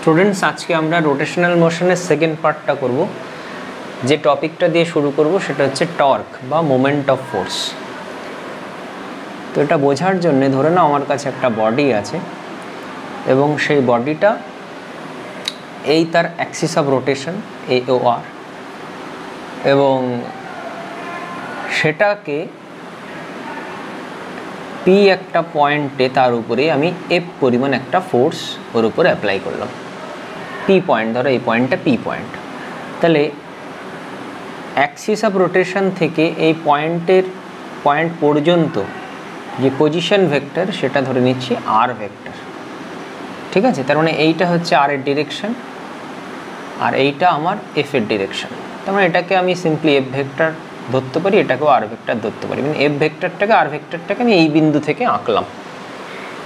Students আজকে আমরা rotational মোশনের second পার্টটা করব। যে টপিকটা দিয়ে শুরু করব সেটা হচ্ছে টর্ক বা মোমেন্ট অফ ফোর্স। তো এটা বোঝার জন্য ধরে নাও আমার কাছে একটা বডি আছে এবং সেই বডিটা এই তার অ্যাক্সিস অফ রোটেশন AOR, এবং সেটাকে পি একটা পয়েন্টে তার উপরে আমি এফ পরিমাণ একটা ফোর্স ওর উপরে অ্যাপ্লাই করলাম। পি পয়েন্ট, ধরো এই পয়েন্টটা পি পয়েন্ট, তাহলে অ্যাক্সিস অফ রোটেশন থেকে এই পয়েন্ট পর্যন্ত যে পজিশন ভেক্টর সেটা ধরে নিচ্ছি আর ভেক্টর। ঠিক আছে, তার মানে এইটা হচ্ছে আর এর ডিরেকশন আর এইটা আমার এফ এর ডিরেকশন। তার মানে এটাকে আমি সিম্পলি এফ ভেক্টর ধরতে পারি, এটাকেও আর ভেক্টর ধরতে পারি। মানে এফ ভেক্টরটাকে আর ভেক্টরটাকে আমি এই বিন্দু থেকে আঁকলাম,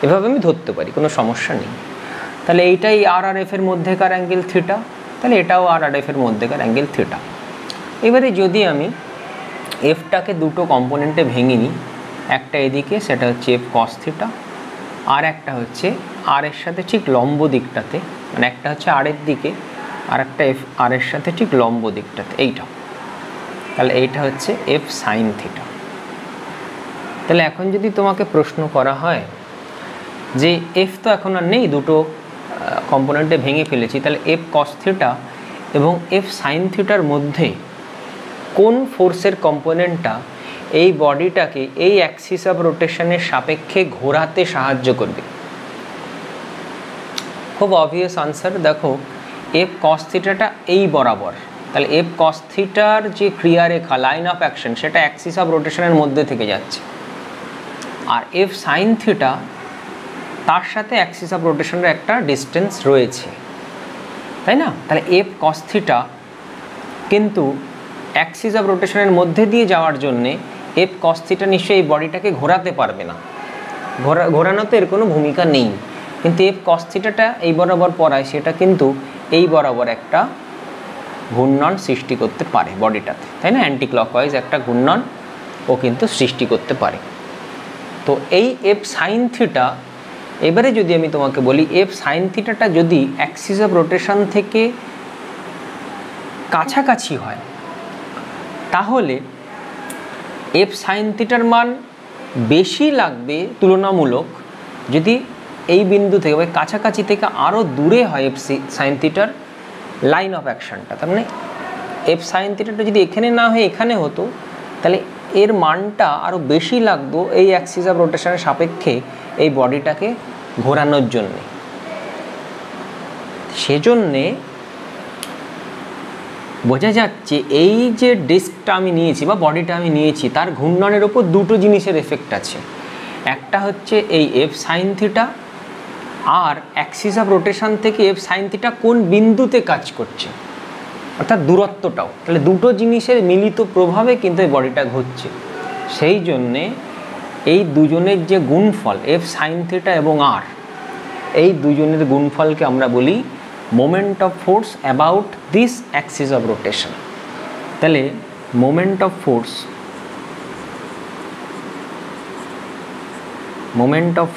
এভাবে আমি ধরতে পারি, কোনো সমস্যা নেই। তাহলে এইটাই আর আর এফের মধ্যেকার অ্যাঙ্গেল থিটা, তাহলে এটাও আর আর এফের মধ্যেকার অ্যাঙ্গেল থিটা। এবারে যদি আমি এফটাকে দুটো কম্পোনেন্টে ভেঙে নিই, একটা এদিকে সেটা হচ্ছে এফ কস থিটা, আর একটা হচ্ছে আর এর সাথে ঠিক লম্ব দিকটাতে, মানে একটা হচ্ছে আর এর দিকে আর একটা এফ আর এর সাথে ঠিক লম্ব দিকটাতে, এইটা। তাহলে এইটা হচ্ছে এফ সাইন থিটা। তাহলে এখন যদি তোমাকে প্রশ্ন করা হয় যে এফ তো এখন আর নেই, দুটো কম্পোনেন্টে ভেঙে ফেলেছি, তাহলে এফ কস থিটা এবং এফ সাইন থিটার মধ্যে কোন ফোর্সের কম্পোনেন্টটা এই বডিটাকে এই অ্যাক্সিস অফ রোটেশনের সাপেক্ষে ঘোরাতে সাহায্য করবে? খুব অবভিয়াস আনসার, দেখো এফ কস থিটাটা এই বরাবর, তাহলে এফ কস থিটার যে ক্রিয়ারেখা লাইন অফ অ্যাকশন সেটা অ্যাক্সিস অফ রোটেশনের মধ্যে থেকে যাচ্ছে, আর এফ সাইন থিটা তার সাথে অ্যাক্সিস অফ রোটেশনের একটা ডিস্টেন্স রয়েছে, তাই না? তাহলে এফ কস থিটা কিন্তু অ্যাক্সিস অফ রোটেশনের মধ্যে দিয়ে যাওয়ার জন্যে এফ কস থিটা নিশ্চয়ই এই বডিটাকে ঘোরাতে পারবে না, ঘোরানোতে এর কোনো ভূমিকা নেই। কিন্তু এফ কস থিটাটা এই বরাবর পড়ায়, সেটা কিন্তু এই বরাবর একটা ঘূর্ণন সৃষ্টি করতে পারে বডিটাতে, তাই না? অ্যান্টি ক্লকওয়াইজ একটা ঘূর্ণন ও কিন্তু সৃষ্টি করতে পারে। তো এই এফ সাইন থিটা, এবারে যদি আমি তোমাকে বলি এফ সাইন থিটাটা যদি অ্যাক্সিস অফ রোটেশন থেকে কাছাকাছি হয়, তাহলে এফ সাইন থিটার মান বেশি লাগবে তুলনামূলক যদি এই বিন্দু থেকে বা কাছাকাছি থেকে আরও দূরে হয় এফ সাইন থিটার লাইন অফ অ্যাকশনটা। তার মানে এফ সাইন থিটাটা যদি এখানে না হয়ে এখানে হতো, তাহলে এর মানটা আরও বেশি লাগতো এই অ্যাক্সিস অফ রোটেশনের সাপেক্ষে এই বডিটাকে ঘোরানোর জন্যে। সেজন্যে বোঝা যাচ্ছে এই যে ডিস্কটা আমি নিয়েছি বা বডিটা আমি নিয়েছি তার ঘূর্ণনের ওপর দুটো জিনিসের এফেক্ট আছে। একটা হচ্ছে এই এফ সাইন থিটা, আর অ্যাক্সিস অফ রোটেশন থেকে এফ সাইন থিটা কোন বিন্দুতে কাজ করছে, অর্থাৎ দূরত্বটাও। তাহলে দুটো জিনিসের মিলিত প্রভাবে কিন্তু এই বডিটা ঘুরছে। সেই জন্যে এই দুজনের যে গুণফল এফ সাইন থিটা এবং আর, এই দুজনের গুণফলকে আমরা বলি moment of force about this axis of rotation. তাহলে moment of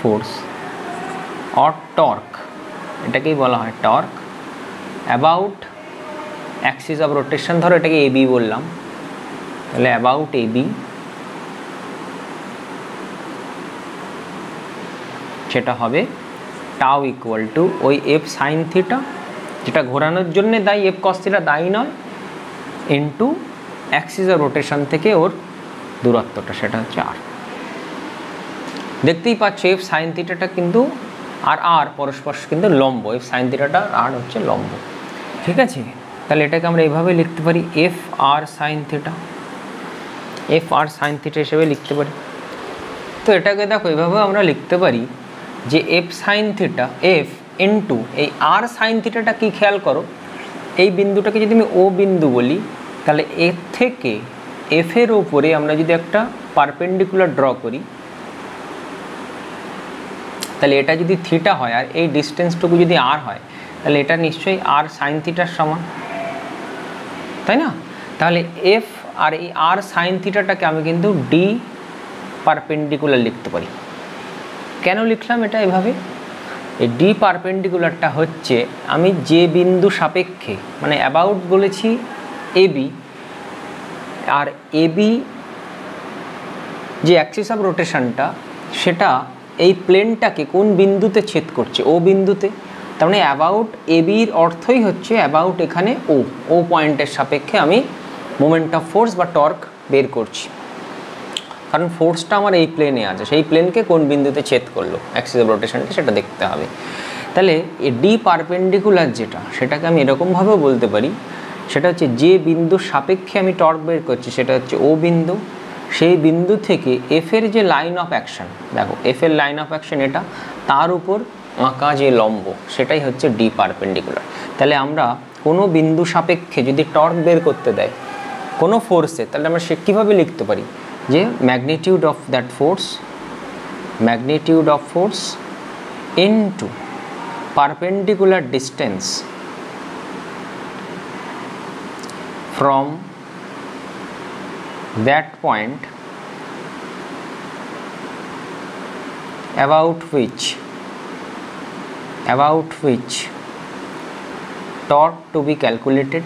force or torque, এটাকেই বলা হয় torque, about axis of rotation, ধরো এটাকে এবি বললাম, তাহলে অ্যাবাউট এবি, সেটা হবে টাউ ইকুয়াল টু ওই এফ সাইন থিটা যেটা ঘোরানোর জন্যে দায়ী, এফ কস থিটা দায়ী নয়, ইন্টু অ্যাক্সিস অফ রোটেশন থেকে ওর দূরত্বটা, সেটা হচ্ছে আর। দেখতেই পাচ্ছ এফ সাইন থিটাটা কিন্তু আর পরস্পর কিন্তু লম্ব, এফ সাইন থিটাটা আর হচ্ছে লম্ব। ঠিক আছে, তাহলে এটাকে আমরা এইভাবে লিখতে পারি F R sine theta, F R sine theta হিসেবে লিখতে পারি। তো এটাকে দেখো এভাবেও আমরা লিখতে পারি যে F sine theta F into এই আর সাইন থিটাটা কি, খেয়াল করো এই বিন্দুটাকে যদি আমি ও বিন্দু বলি, তাহলে এর থেকে এফের ওপরে আমরা যদি একটা পারপেন্ডিকুলার ড্র করি, তাহলে এটা যদি থিটা হয় আর এই ডিস্টেন্সটুকু যদি আর হয়, তাহলে এটা নিশ্চয়ই আর সাইন থিটার সমান, তাই না? তাহলে এফ আর এই আর সাইন থিটাটাকে আমি কিন্তু ডি পারপেন্ডিকুলার লিখতে পারি। কেন লিখলাম এটা এভাবে? এই ডি পারপেন্ডিকুলারটা হচ্ছে আমি যে বিন্দু সাপেক্ষে মানে অ্যাবাউট বলেছি এবি, আর এবি যে অ্যাক্সিস অফ রোটেশনটা সেটা এই প্লেনটাকে কোন বিন্দুতে ছেদ করছে, ও বিন্দুতে। তার মানে অ্যাবাউট এবির অর্থই হচ্ছে অ্যাবাউট এখানে ও পয়েন্টের সাপেক্ষে আমি মোমেন্ট অফ ফোর্স বা টর্ক বের করছি, কারণ ফোর্সটা আমার এই প্লেনে আছে, সেই প্লেনকে কোন বিন্দুতে ছেদ করলো অ্যাক্সিস অফ রোটেশনটা সেটা দেখতে হবে। তাহলে এই ডি পারপেন্ডিকুলার যেটা, সেটাকে আমি এরকমভাবেও বলতে পারি, সেটা হচ্ছে যে বিন্দুর সাপেক্ষে আমি টর্ক বের করছি সেটা হচ্ছে ও বিন্দু, সেই বিন্দু থেকে এফের যে লাইন অফ অ্যাকশন, দেখো এফের লাইন অফ অ্যাকশন এটা, তার উপর আঁকা যে লম্ব সেটাই হচ্ছে ডি পারপেন্ডিকুলার। তাহলে আমরা কোনো বিন্দু সাপেক্ষে যদি টর্ক বের করতে দেয় কোনো ফোর্সে, তাহলে আমরা সে কীভাবে লিখতে পারি যে magnitude of force into perpendicular distance from that point about which torque to be calculated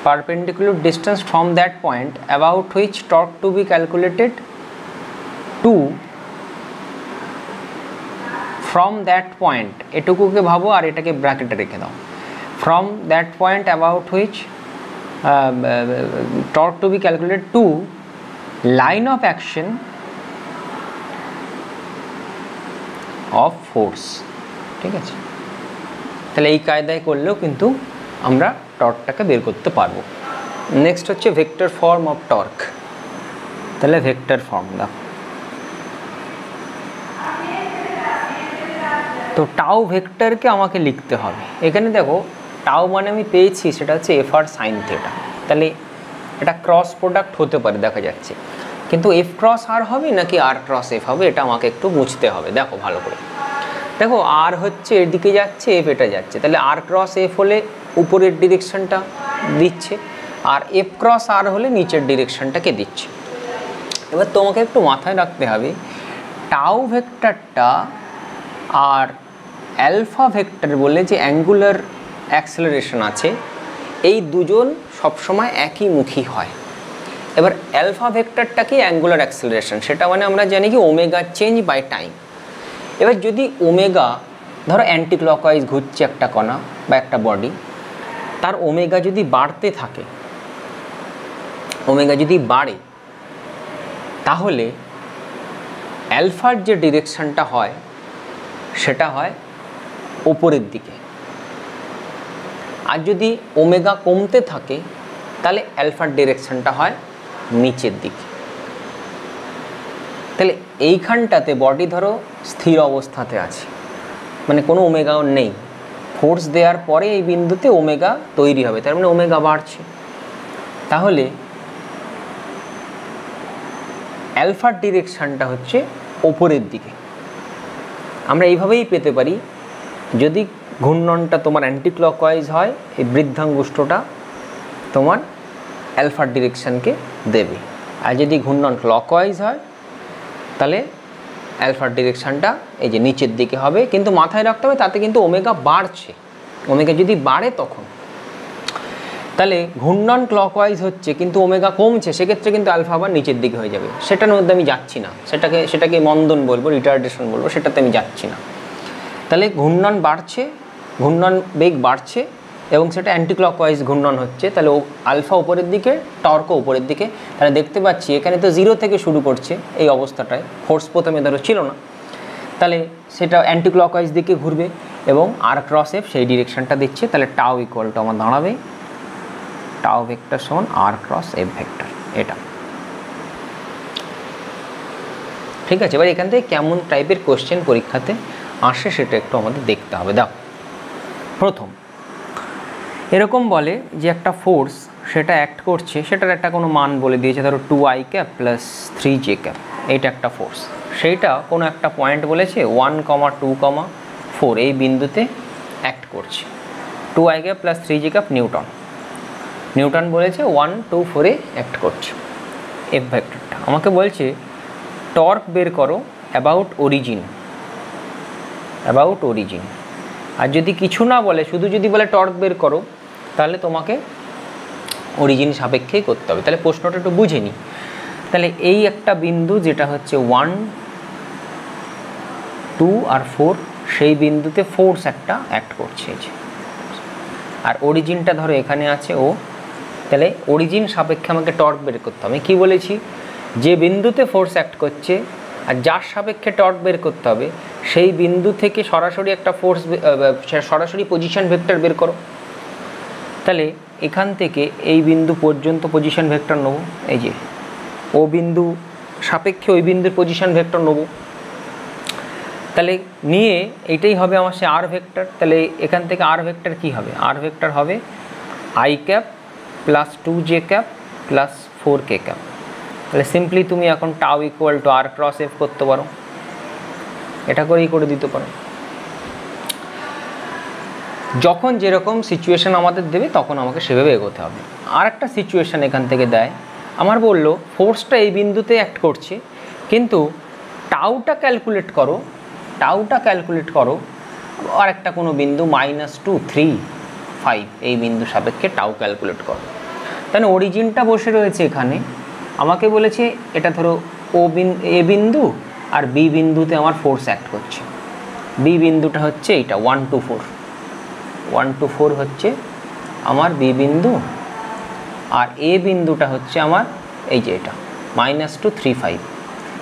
perpendicular distance from that point about which torque to be calculated to from that point, এটুকুকে ভাবো আর এটাকে ব্র্যাকেটে রেখে দাও, from that point about which torque to be calculated to line of action of force, ঠিক আছে। তাহলে এই কায়দায় করলেও কিন্তু আমরা টর্কটাকে বের করতে পারবো। নেক্সট হচ্ছে ভেক্টর ফর্ম অফ টর্ক। তাহলে ভেক্টর ফর্ম দাও, তো টাউ ভেক্টরকে আমাকে লিখতে হবে। এখানে দেখো টাউ মানে আমি পেয়েছি সেটা হচ্ছে এফ আর সাইন থিটা, তাহলে এটা ক্রস প্রোডাক্ট হতে পারে দেখা যাচ্ছে, কিন্তু এফ ক্রস আর হবে নাকি আর ক্রস এফ হবে এটা আমাকে একটু বুঝতে হবে। দেখো ভালো করে দেখো, আর হচ্ছে এদিকে যাচ্ছে, এফ এটা যাচ্ছে, তাহলে আর ক্রস এফ হলে উপরের ডিরেকশনটা দিচ্ছে, আর এফ ক্রস আর হলে নিচের ডিরেকশনটাকে দিচ্ছে। এবার তোমাকে একটু মাথায় রাখতে হবে টাউ ভেক্টরটা আর অ্যালফা ভেক্টর বলে যে অ্যাঙ্গুলার অ্যাক্সেলারেশন আছে, এই দুজন সবসময় একই মুখী হয়। এবার অ্যালফা ভেক্টরটা কি অ্যাঙ্গুলার অ্যাক্সেলারেশন, সেটা মানে আমরা জানি কি ওমেগা চেঞ্জ বাই টাইম। এবার যদি ওমেগা ধরো অ্যান্টি ক্লকওয়াইজ ঘুরছে একটা কণা বা একটা বডি, তার ওমেগা যদি বাড়তে থাকে, ওমেগা যদি বাড়ে, তাহলে অ্যালফার যে ডিরেকশনটা হয় সেটা হয় ওপরের দিকে, আর যদি ওমেগা কমতে থাকে তাহলে অ্যালফার ডিরেকশনটা হয় নিচের দিকে। তাহলে এইখানটাতে বডি ধরো স্থির অবস্থাতে আছে, মানে কোনো ওমেগাও নেই, ফোর্স দেওয়ার পরে এই বিন্দুতে ওমেগা তৈরি হবে, তার মানে ওমেগা বাড়ছে, তাহলে অ্যালফার ডিরেকশনটা হচ্ছে ওপরের দিকে। আমরা এইভাবেই পেতে পারি, যদি ঘূর্ণনটা তোমার অ্যান্টি ক্লকওয়াইজ হয় এই বৃদ্ধাঙ্গুষ্ঠটা তোমার অ্যালফার ডিরেকশনকে দেবে, আর যদি ঘূর্ণন ক্লকওয়াইজ হয় তাহলে অ্যালফার ডিরেকশনটা এই যে নিচের দিকে হবে। কিন্তু মাথায় রাখতে হবে তাতে কিন্তু ওমেগা বাড়ছে, ওমেগা যদি বাড়ে তখন, তাহলে ঘূর্ণন ক্লকওয়াইজ হচ্ছে কিন্তু ওমেগা কমছে, সেক্ষেত্রে কিন্তু আলফা আবার নিচের দিকে হয়ে যাবে। সেটার মধ্যে আমি যাচ্ছি না, সেটাকে মন্দন বলবো, রিটার্ডেশন বলবো, সেটাতে আমি যাচ্ছি না। তাহলে ঘূর্ণন বাড়ছে, ঘূর্ণন বেগ বাড়ছে এবং সেটা অ্যান্টি ক্লকওয়াইজ ঘূর্ণন হচ্ছে, তাহলে আলফা উপরের দিকে, টর্কও উপরের দিকে। তাহলে দেখতে পাচ্ছি এখানে তো 0 থেকে শুরু করছে এই অবস্থাটায়, ফোর্স প্রথমে ধরো ছিল না, তাহলে সেটা অ্যান্টি ক্লকওয়াইজ দিকে ঘুরবে এবং আর ক্রস এফ সেই ডিরেকশনটা দিচ্ছে। তাহলে টাউ ইকুয়াল টু আমার দাঁড়াবে টাউ ভেক্টর সমান আর ক্রস এফ ভেক্টর, এটা ঠিক আছে। এবার এখান থেকে কেমন টাইপের কোশ্চেন পরীক্ষাতে আসে সেটা একটু আমাদের দেখতে হবে। দাও, প্রথম এরকম বলে যে একটা ফোর্স সেটা অ্যাক্ট করছে, সেটার একটা কোনো মান বলে দিয়েছে, ধরো 2i cap plus 3j cap, এইটা একটা ফোর্স, সেইটা কোনো একটা পয়েন্ট বলেছে 1, 2, 4 এই বিন্দুতে অ্যাক্ট করছে। 2i cap plus 3j cap Newton বলেছে 1, 2, 4-এ অ্যাক্ট করছে। এফ ভেক্টরটা। আমাকে বলছে টর্ক বের করো অ্যাবাউট অরিজিন, আর যদি কিছু না বলে, শুধু যদি বলে টর্ক বের করো, তাহলে তোমাকে অরিজিন সাপেক্ষেই করতে হবে। তাহলে প্রশ্নটা একটু বুঝে নিই। তাহলে এই একটা বিন্দু যেটা হচ্ছে 1, 2 আর 4, সেই বিন্দুতে ফোর্স একটা অ্যাক্ট করছে, আর অরিজিনটা ধরো এখানে আছে ও। তাহলে অরিজিন সাপেক্ষে আমাকে টর্ক বের করতে হবে। কী বলেছি, যে বিন্দুতে ফোর্স অ্যাক্ট করছে আর যার সাপেক্ষে টর্ক বের করতে হবে, সেই বিন্দু থেকে সরাসরি একটা ফোর্স, সরাসরি পজিশন ভেক্টর বের করো। তাহলে এখান থেকে এই বিন্দু পর্যন্ত পজিশন ভেক্টর নেব, এই যে ও বিন্দু সাপেক্ষে ওই বিন্দুর পজিশন ভেক্টর নেব। তাহলে নিয়ে এইটাই হবে আমার সে আর ভেক্টর। তাহলে এখান থেকে আর ভেক্টর কী হবে, আর ভেক্টর হবে I cap plus 2j cap plus 4k cap. তাহলে সিম্পলি তুমি এখন tau equal to r cross F করতে পারো, এটা করেই করে দিতে পারো। যখন যেরকম সিচুয়েশান আমাদের দেবে তখন আমাকে সেভাবে এগোতে হবে। আর একটা সিচুয়েশান এখান থেকে দেয়, আমার বললো ফোর্সটা এই বিন্দুতে অ্যাক্ট করছে, কিন্তু টাউটা ক্যালকুলেট করো আর একটা কোনো বিন্দু -2, 3, 5 এই বিন্দু সাপেক্ষে টাউ ক্যালকুলেট করো। তাহলে অরিজিনটা বসে রয়েছে এখানে, আমাকে বলেছে এটা ধরো এ বিন্দু আর বি বিন্দুতে আমার ফোর্স অ্যাক্ট করছে। বি বিন্দুটা হচ্ছে এইটা 1 to 4 হচ্ছে আমার বি বিন্দু, আর এ বিন্দুটা হচ্ছে আমার এই যে এটা -2, 3, 5।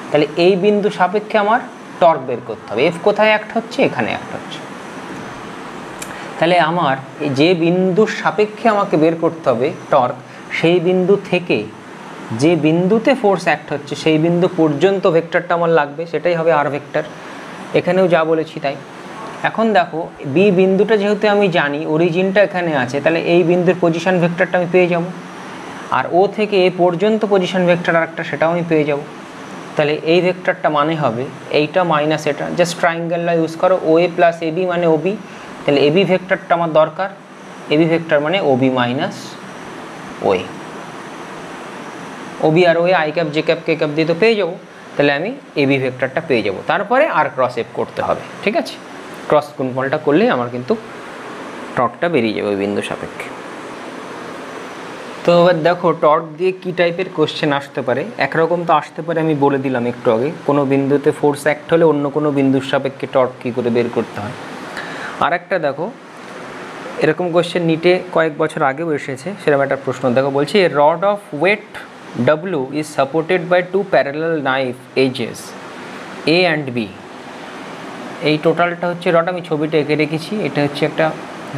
তাহলে এই বিন্দু সাপেক্ষে আমার টর্ক বের করতে হবে। এফ কোথায় অ্যাক্ট হচ্ছে, এখানে অ্যাক্ট হচ্ছে। তাহলে আমার যে বিন্দুর সাপেক্ষে আমাকে বের করতে হবে টর্ক, সেই বিন্দু থেকে যে বিন্দুতে ফোর্স অ্যাক্ট হচ্ছে সেই বিন্দু পর্যন্ত ভেক্টরটা আমার লাগবে, সেটাই হবে আর ভেক্টর। এখানেও যা বলেছি তাই। এখন দেখো বি বিন্দুটা যেহেতু আমি জানি অরিজিনটা এখানে আছে, তাহলে এই বিন্দুর পজিশন ভেক্টরটা আমি পেয়ে যাব, আর ও থেকে এ পর্যন্ত পজিশন ভেক্টর আরেকটা, সেটাও আমি পেয়ে যাব। তাহলে এই ভেক্টরটা মানে হবে এইটা মাইনাস এটা, জাস্ট ট্রায়াঙ্গেলটা ইউজ করো, ও এ প্লাস এবি মানে ওবি। তাহলে এবি ভেক্টরটা আমার দরকার, এবি ভেক্টর মানে ওবি মাইনাস ওএ। ওবি আর OA I cap J cap K cap দিয়ে তো পেয়ে যাবো। তাহলে আমি এবি ভেক্টরটা পেয়ে যাব। তারপরে আর ক্রস এফ করতে হবে, ঠিক আছে? ক্রস গুণফলটা করলেই আমার কিন্তু টর্কটা বেরিয়ে যাবে ওই বিন্দু সাপেক্ষে। তো এবার দেখো টর্ক দিয়ে কী টাইপের কোশ্চেন আসতে পারে। একরকম তো আসতে পারে, আমি বলে দিলাম একটু আগে, কোনো বিন্দুতে ফোর্স অ্যাক্ট হলে অন্য কোনো বিন্দুর সাপেক্ষে টর্ক কী করে বের করতে হয়। আর একটা দেখো এরকম কোশ্চেন নিটে কয়েক বছর আগেও এসেছে, সেরকম একটা প্রশ্ন দেখো, বলছি a rod of weight W is supported by 2 parallel knife edges A and B। এই টোটালটা হচ্ছে রড, আমি ছবিটা এঁকে রেখেছি, এটা হচ্ছে একটা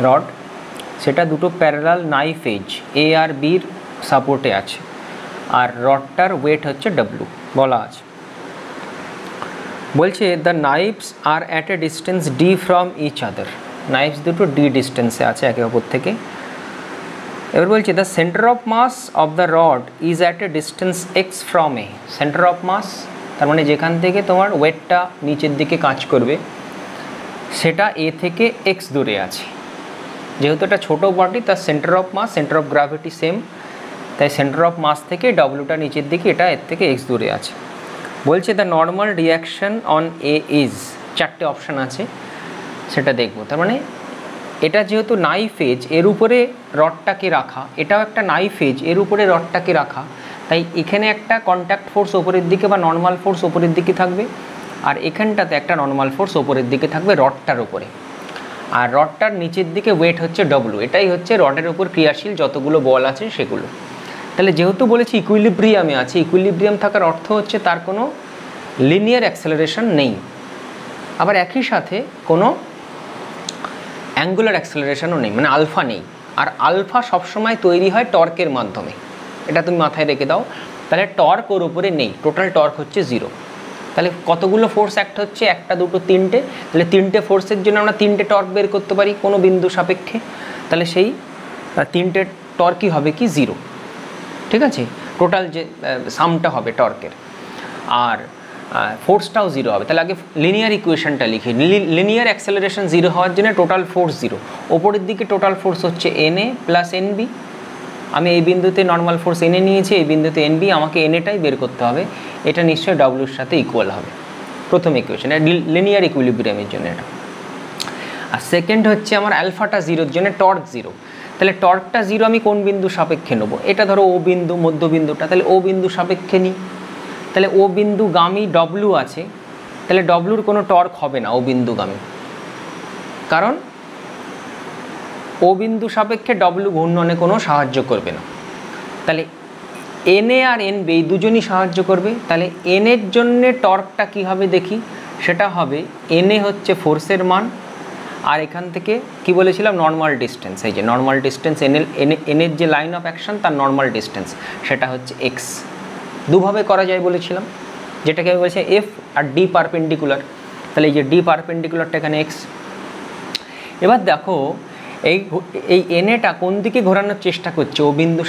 রড, সেটা দুটো প্যারালাল নাইফ এজ এ আর বির সাপোর্টে আছে, আর রডটার ওয়েট হচ্ছে W বলা আছে। বলছে the knives are at a distance D from each other. Knives দুটো D ডিস্টেন্সে আছে একে অপর থেকে। এবার বলছে the centre of mass of the rod is at a distance x from A. Centre of mass তার মানে যেখান থেকে তোমার ওয়েটটা নিচের দিকে কাজ করবে সেটা এ থেকে x দূরে আছে। যেহেতু এটা ছোটো বডি, তার centre of mass, centre of gravity same, তাই সেন্টার অফ মাস থেকে ডব্লিউটা নিচের দিকে, এটা এর থেকে x দূরে আছে। বলছে the normal reaction on a is, চারটে অপশান আছে সেটা দেখবো। তার মানে এটা যেহেতু নাইফ এজ, এর উপরে রডটাকে রাখা, এটাও একটা নাইফ এজ, এর উপরে রডটাকে রাখা, তাই এখানে একটা কন্ট্যাক্ট ফোর্স ওপরের দিকে বা নর্মাল ফোর্স ওপরের দিকে থাকবে, আর এখানটাতে একটা নর্মাল ফোর্স ওপরের দিকে থাকবে রডটার উপরে, আর রডটার নিচের দিকে ওয়েট হচ্ছে ডব্লু। এটাই হচ্ছে রডের উপর ক্রিয়াশীল যতগুলো বল আছে সেগুলো। তাহলে যেহেতু বলেছি ইকুইলিব্রিয়ামে আছে, ইকুইলিব্রিয়াম থাকার অর্থ হচ্ছে তার কোনো লিনিয়ার অ্যাক্সেলারেশন নেই, আবার একই সাথে কোনো অ্যাঙ্গুলার অ্যাক্সেলারেশনও নেই, মানে আলফা নেই। আর আলফা সবসময় তৈরি হয় টর্কের মাধ্যমে, এটা তুমি মাথায় রেখে দাও। তাহলে টর্ক ওর উপরে নেই, টোটাল টর্ক হচ্ছে 0। তাহলে কতগুলো ফোর্স অ্যাক্ট হচ্ছে, একটা দুটো তিনটে, তাহলে তিনটে ফোর্সের জন্য আমরা তিনটে টর্ক বের করতে পারি কোনো বিন্দু সাপেক্ষে। তাহলে সেই তিনটে টর্কই হবে কি 0, ঠিক আছে? টোটাল যে সামটা হবে টর্কের, আর ফোর্সটাও 0 হবে। তাহলে আগে লিনিয়ার ইকুয়েশনটা লিখি। লিনিয়ার অ্যাক্সেলারেশন 0 হওয়ার জন্য টোটাল ফোর্স 0, ওপরের দিকে টোটাল ফোর্স হচ্ছে NA প্লাস NB, আমি এই বিন্দুতে নর্মাল ফোর্স এনে নিয়েছি, এই বিন্দুতে এন বি, আমাকে এনএটাই বের করতে হবে। এটা নিশ্চয়ই ডব্লিউর সাথে ইকুয়াল হবে, প্রথম ইকুয়েশন, লিনিয়ার ইকুইলিব্রিয়ামের জন্য এটা। আর সেকেন্ড হচ্ছে আমার অ্যালফাটা জিরোর জন্য টর্ক জিরো। তাহলে টর্কটা জিরো আমি কোন বিন্দু সাপেক্ষে নেবো? এটা ধরো ও বিন্দু, মধ্যবিন্দুটা, তাহলে ও বিন্দু সাপেক্ষে নিই। তাহলে ও বিন্দুগামী ডব্লু আছে, তাহলে ডব্লুর কোনো টর্ক হবে না ও বিন্দুগামী, কারণ ও বিন্দু সাপেক্ষে ডব্লু ঘূর্ণনে কোনো সাহায্য করবে না। তাহলে এনএ আর এনবি এই দুজনই সাহায্য করবে। তাহলে এনের জন্যে টর্কটা কী হবে দেখি, সেটা হবে এনএ হচ্ছে ফোর্সের মান, আর এখান থেকে কি বলেছিলাম নর্মাল ডিস্টেন্স, এই যে নর্মাল ডিস্টেন্স এনের যে লাইন অফ অ্যাকশন তার নর্মাল ডিস্টেন্স, সেটা হচ্ছে এক্স। দুভাবে করা যায় বলেছিলাম, যেটাকে আমি বলছি এফ আর ডি পারপেন্ডিকুলার। তাহলে এই যে ডি পারপেন্ডিকুলারটা এখানে এক্স। এবার দেখো এই এনএটা কোন দিকে ঘোরানোর চেষ্টা করছে? ও বিন্দু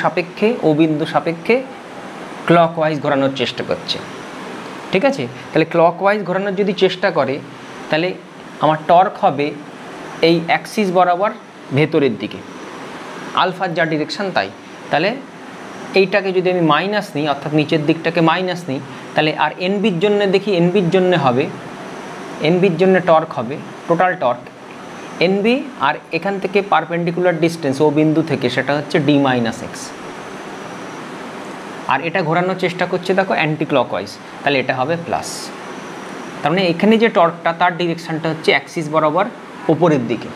সাপেক্ষে ক্লকওয়াইজ ঘোরানোর চেষ্টা করছে, ঠিক আছে? তাহলে ক্লকওয়াইজ ঘোরানোর যদি চেষ্টা করে, তাহলে আমার টর্ক হবে এই অ্যাক্সিস বরাবর ভেতরের দিকে, আলফার যা ডিরেকশান তাই। তাহলে এইটাকে যদি আমি মাইনাস নিই, অর্থাৎ নিচের দিকটাকে মাইনাস নিই, তাহলে আর এনবির জন্য দেখি, এনবির জন্য টর্ক হবে টোটাল টর্ক এনবি, আর এখান থেকে পারপেন্ডিকুলার ডিস্টেন্স ও বিন্দু থেকে সেটা হচ্ছে ডি মাইনাস এক্স। আর এটা ঘোরানোর চেষ্টা করছে দেখো অ্যান্টি ক্লকওয়াইজ, তাহলে এটা হবে প্লাস। তার মানে এখানে যে টর্কটা তার ডিরেকশানটা হচ্ছে অ্যাক্সিস বরাবর ওপরের দিকে,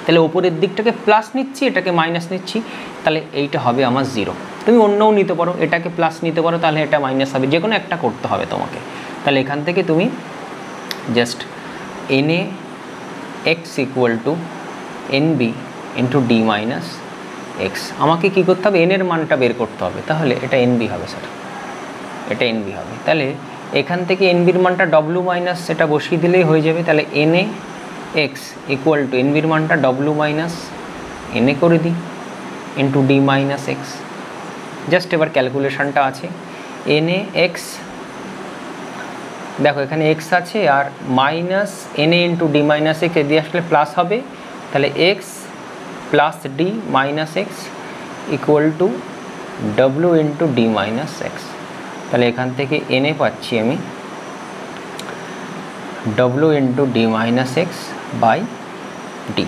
তাহলে ওপরের দিকটাকে প্লাস নিচ্ছি, এটাকে মাইনাস নিচ্ছি, তাহলে এইটা হবে আমার জিরো। তুমি অন্যও নিতে পারো, এটাকে প্লাস নিতে পারো, তাহলে এটা মাইনাস হবে, যে কোনো একটা করতে হবে তোমাকে। তাহলে এখান থেকে তুমি just NA x equal to NB into D minus x, আমাকে কী করতে হবে? এনের মানটা বের করতে হবে, তাহলে এটা এনবি হবে স্যার, এটা এনবি হবে। তাহলে এখান থেকে এনবির মানটা ডব্লু মাইনাস সেটা বসিয়ে দিলেই হয়ে যাবে। তাহলে এনএ এক্স ইকুয়াল টু এনবির মানটা ডব্লু মাইনাস এনএ করে দিই into D minus X. Just এবার ক্যালকুলেশানটা আছে, এনএ এক্স, দেখো এখানে এক্স আছে আর minus NA into D minus X, এদিকে আসলে প্লাস হবে, তাহলে X plus D minus X equal to W into D minus X. তাহলে এখান থেকে এনএ পাচ্ছি আমি W into D minus X by D.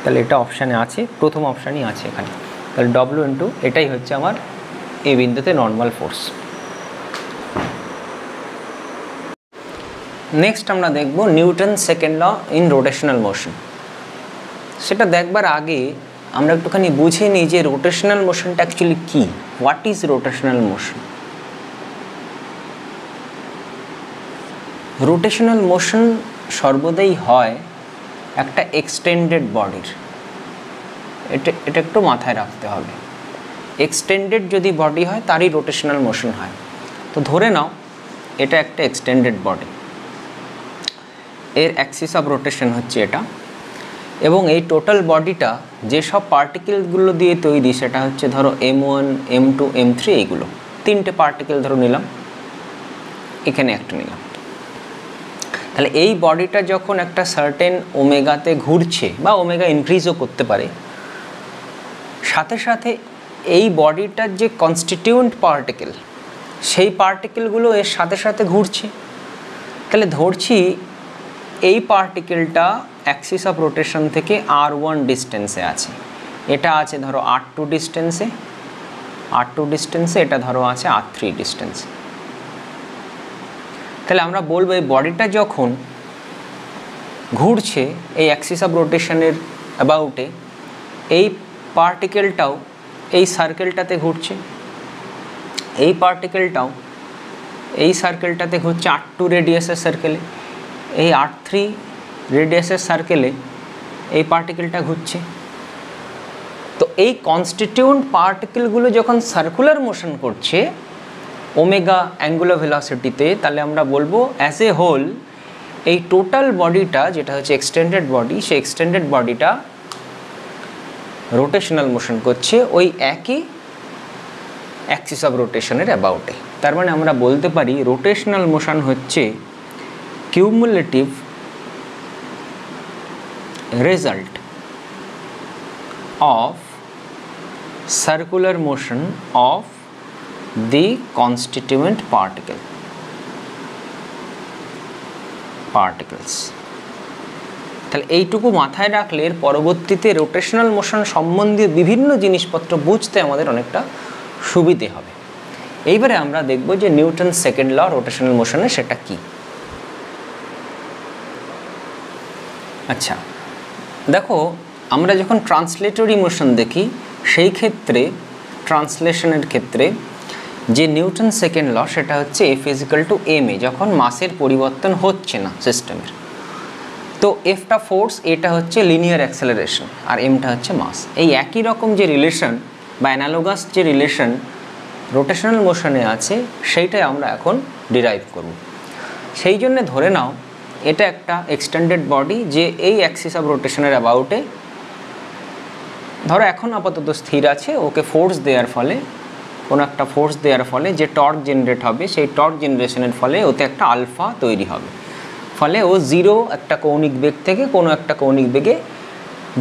তাহলে এটা অপশানে আছে, প্রথম অপশানই আছে এখানে। তাহলে ডব্লু ইন্টু এটাই হচ্ছে আমার এই বিন্দুতে নর্মাল ফোর্স। নেক্সট আমরা দেখব Newton second law in rotational motion. সেটা দেখবার আগে আমরা একটুখানি বুঝে নিই যে রোটেশনাল মোশনটা অ্যাকচুয়ালি কী, what is rotational motion. Rotational motion সর্বদাই হয় একটা এক্সটেন্ডেড বডির, এটা একটু মাথায় রাখতে হবে। এক্সটেন্ডেড যদি বডি হয় তারই রোটেশনাল মোশন হয়। তো ধরে নাও এটা একটা এক্সটেন্ডেড বডি, এর অ্যাক্সিস অফ রোটেশন হচ্ছে এটা, এবং এই টোটাল বডিটা যেসব পার্টিকেলগুলো দিয়ে তৈরি সেটা হচ্ছে ধরো M1, M2, M3, এইগুলো তিনটে পার্টিকেল ধরো নিলাম, এখানে একটা নিলাম। তাহলে এই বডিটা যখন একটা সার্টেন ওমেগাতে ঘুরছে বা ওমেগা ইনক্রিজও করতে পারে, সাথে সাথে এই বডিটার যে কনস্টিটিউয়েন্ট পার্টিকেল সেই পার্টিকেলগুলো এর সাথে সাথে ঘুরছে। তাহলে ধরছি এই পার্টিকেলটা অ্যাক্সিস অফ রোটেশন থেকে R1 ডিস্টেন্সে আছে, এটা আছে ধরো R2 ডিস্টেন্সে, এটা ধরো আছে R3 ডিস্টেন্সে। তাহলে আমরা বলবো এই বডিটা যখন ঘুরছে এই অ্যাক্সিস অফ রোটেশনের অ্যাবাউটে, এই পার্টিকেলটাও এই সার্কেলটাতে ঘুরছে, এই পার্টিকেলটাও এই সার্কেলটাতে ঘুরছে R2 রেডিয়াসের সার্কেলে, এই R3 রেডিয়াসের সার্কেলে এই পার্টিকেলটা ঘুরছে। তো এই কনস্টিটিউয়েন্ট পার্টিকেলগুলো যখন সার্কুলার মোশন করছে ওমেগা অ্যাঙ্গুলার ভেলোসিটিতে, তাহলে আমরা বলবো অ্যাজ এ হোল এই টোটাল বডিটা যেটা হচ্ছে এক্সটেন্ডেড বডি, সেই এক্সটেন্ডেড বডিটা রোটেশনাল মোশন করছে ওই একই অ্যাক্সিস অফ রোটেশনের অ্যাবাউটে। তার মানে আমরা বলতে পারি রোটেশনাল মোশন হচ্ছে cumulative result of circular motion of the constituent particles. তাহলে এইটুকু মাথায় রাখলে এর পরবর্তীতে রোটেশনাল মোশন সম্বন্ধীয় বিভিন্ন জিনিসপত্র বুঝতে আমাদের অনেকটা সুবিধে হবে। এইবারে আমরা দেখব যে নিউটন সেকেন্ড ল রোটেশনাল মোশনের সেটা কি। আচ্ছা দেখো, আমরা যখন ট্রান্সলেটরি মোশন দেখি সেই ক্ষেত্রে ট্রান্সলেশনের ক্ষেত্রে যে নিউটন সেকেন্ড ল সেটা হচ্ছে F is equal two M A, যখন মাসের পরিবর্তন হচ্ছে না সিস্টেমের। তো এফটা ফোর্স, এটা হচ্ছে লিনিয়ার অ্যাক্সেলারেশন, আর এমটা হচ্ছে মাস। এই একই রকম যে রিলেশন বা অ্যানালোগাস যে রিলেশন রোটেশনাল মোশনে আছে সেইটাই আমরা এখন ডিরাইভ করব। সেই জন্যে ধরে নাও এটা একটা এক্সটেন্ডেড বডি যে এই অ্যাক্সিস অফ রোটেশনের অ্যাবাউটে ধরো এখন আপাতত স্থির আছে, ওকে ফোর্স দেওয়ার ফলে, কোনো একটা ফোর্স দেওয়ার ফলে যে টর্ক জেনারেট হবে সেই টর্ক জেনারেশনের ফলে ওতে একটা আলফা তৈরি হবে, ফলে ও জিরো একটা কৌণিক বেগ থেকে কোনো একটা কৌণিক বেগে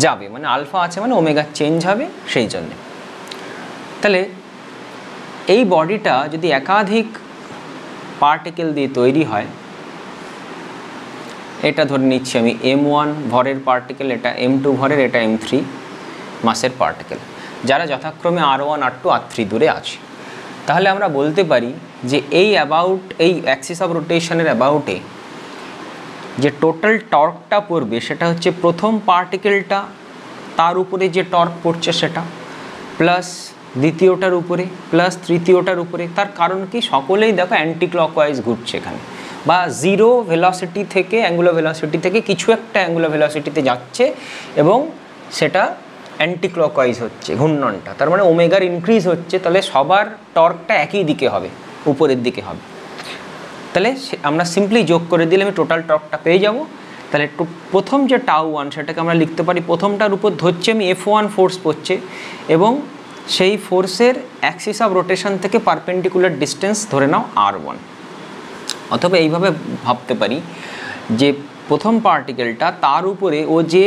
যাবে, মানে আলফা আছে মানে ওমেগা চেঞ্জ হবে সেই জন্যে। তাহলে এই বডিটা যদি একাধিক পার্টিকেল দিয়ে তৈরি হয়, এটা ধরে নিচ্ছি আমি m1 ভরের পার্টিকেল, এটা m2 ভরের, এটা m3 মাসের পার্টিকেল, যারা যথাক্রমে r1 r2 r3 দূরে আছে, তাহলে আমরা বলতে পারি যে এই অ্যাক্সিস অফ রোটেশনের অ্যাবাউটে যে টোটাল টর্কটা পড়বে সেটা হচ্ছে প্রথম পার্টিকেলটা তার উপরে যে টর্ক পড়ছে সেটা, প্লাস দ্বিতীয়টার উপরে, প্লাস তৃতীয়টার উপরে। তার কারণ কি, সকলেই দেখো অ্যান্টি ক্লকওয়াইজ ঘুরছে এখানে, বা জিরো ভেলোসিটি থেকে অ্যাঙ্গুলার ভেলোসিটি থেকে কিছু একটা অ্যাঙ্গুলার ভেলোসিটিতে যাচ্ছে এবং সেটা অ্যান্টি ক্লকওয়াইজ হচ্ছে ঘূর্ণনটা, তার মানে ওমেগার ইনক্রিজ হচ্ছে, তাহলে সবার টর্কটা একই দিকে হবে, উপরের দিকে হবে। তাহলে আমরা সিম্পলি যোগ করে দিলে আমি টোটাল টর্কটা পেয়ে যাব। তাহলে প্রথম যে টাউ ওয়ান সেটাকে আমরা লিখতে পারি, প্রথমটার উপর ধরছি আমি F1 ফোর্স পড়ছে এবং সেই ফোর্সের অ্যাক্সিস অফ রোটেশন থেকে পারপেন্ডিকুলার ডিস্টেন্স ধরে নাও r1। অথবা এইভাবে ভাবতে পারি যে প্রথম পার্টিকেলটা তার উপরে ও যে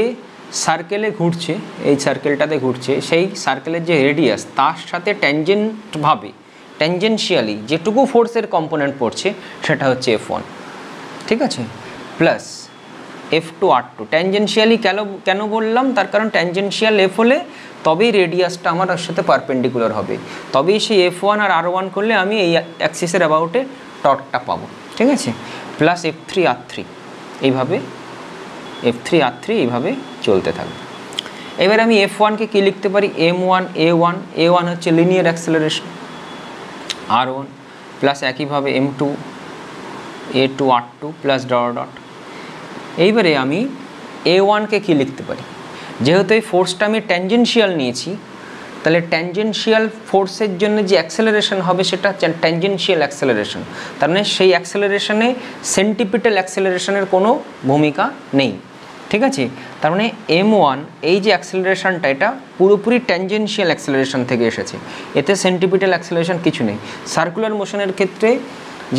সার্কেলে ঘুরছে, এই সার্কেলটাতে ঘুরছে, সেই সার্কেলের যে রেডিয়াস তার সাথে ট্যানজেনশিয়ালি যেটুকু ফোর্সের কম্পোনেন্ট পড়ছে সেটা হচ্ছে F1, ঠিক আছে, প্লাস F2 R2। ট্যানজেনশিয়ালি কেন বললাম, তার কারণ ট্যানজেনশিয়াল F হলে তবেই রেডিয়াসটা আমার ওর সাথে পারপেন্ডিকুলার হবে, তবেই সেই F1 আর R1 করলে আমি এই অ্যাক্সিসের অ্যাবাউটে টর্কটা পাবো, ঠিক আছে, প্লাস F3 R3, এইভাবে F3 R3 এইভাবে চলতে থাকবে। এবার আমি F1কে কী লিখতে পারি, M1 A1 হচ্ছে লিনিয়ার অ্যাক্সেলারেশন, R1 প্লাস একইভাবে M2 A2 R2 plus dot. এইবারে আমি A1কে কী লিখতে পারি, যেহেতু এই ফোর্সটা আমি ট্যানজেনশিয়াল নিয়েছি, তাহলে ট্যানজেনশিয়াল ফোর্সের জন্য যে অ্যাক্সেলারেশন হবে সেটা ট্যানজেনশিয়াল অ্যাক্সেলারেশন, তার মানে সেই অ্যাক্সেলারেশনে সেন্টিপিটাল অ্যাক্সেলারেশনের কোনো ভূমিকা নেই, ঠিক আছে। তার মানে M1 এই যে অ্যাক্সেলারেশনটা এটা পুরোপুরি ট্যানজেনশিয়াল অ্যাক্সেলারেশন থেকে এসেছে, এতে সেন্টিপিটাল অ্যাক্সেলারেশন কিছু নেই। সার্কুলার মোশনের ক্ষেত্রে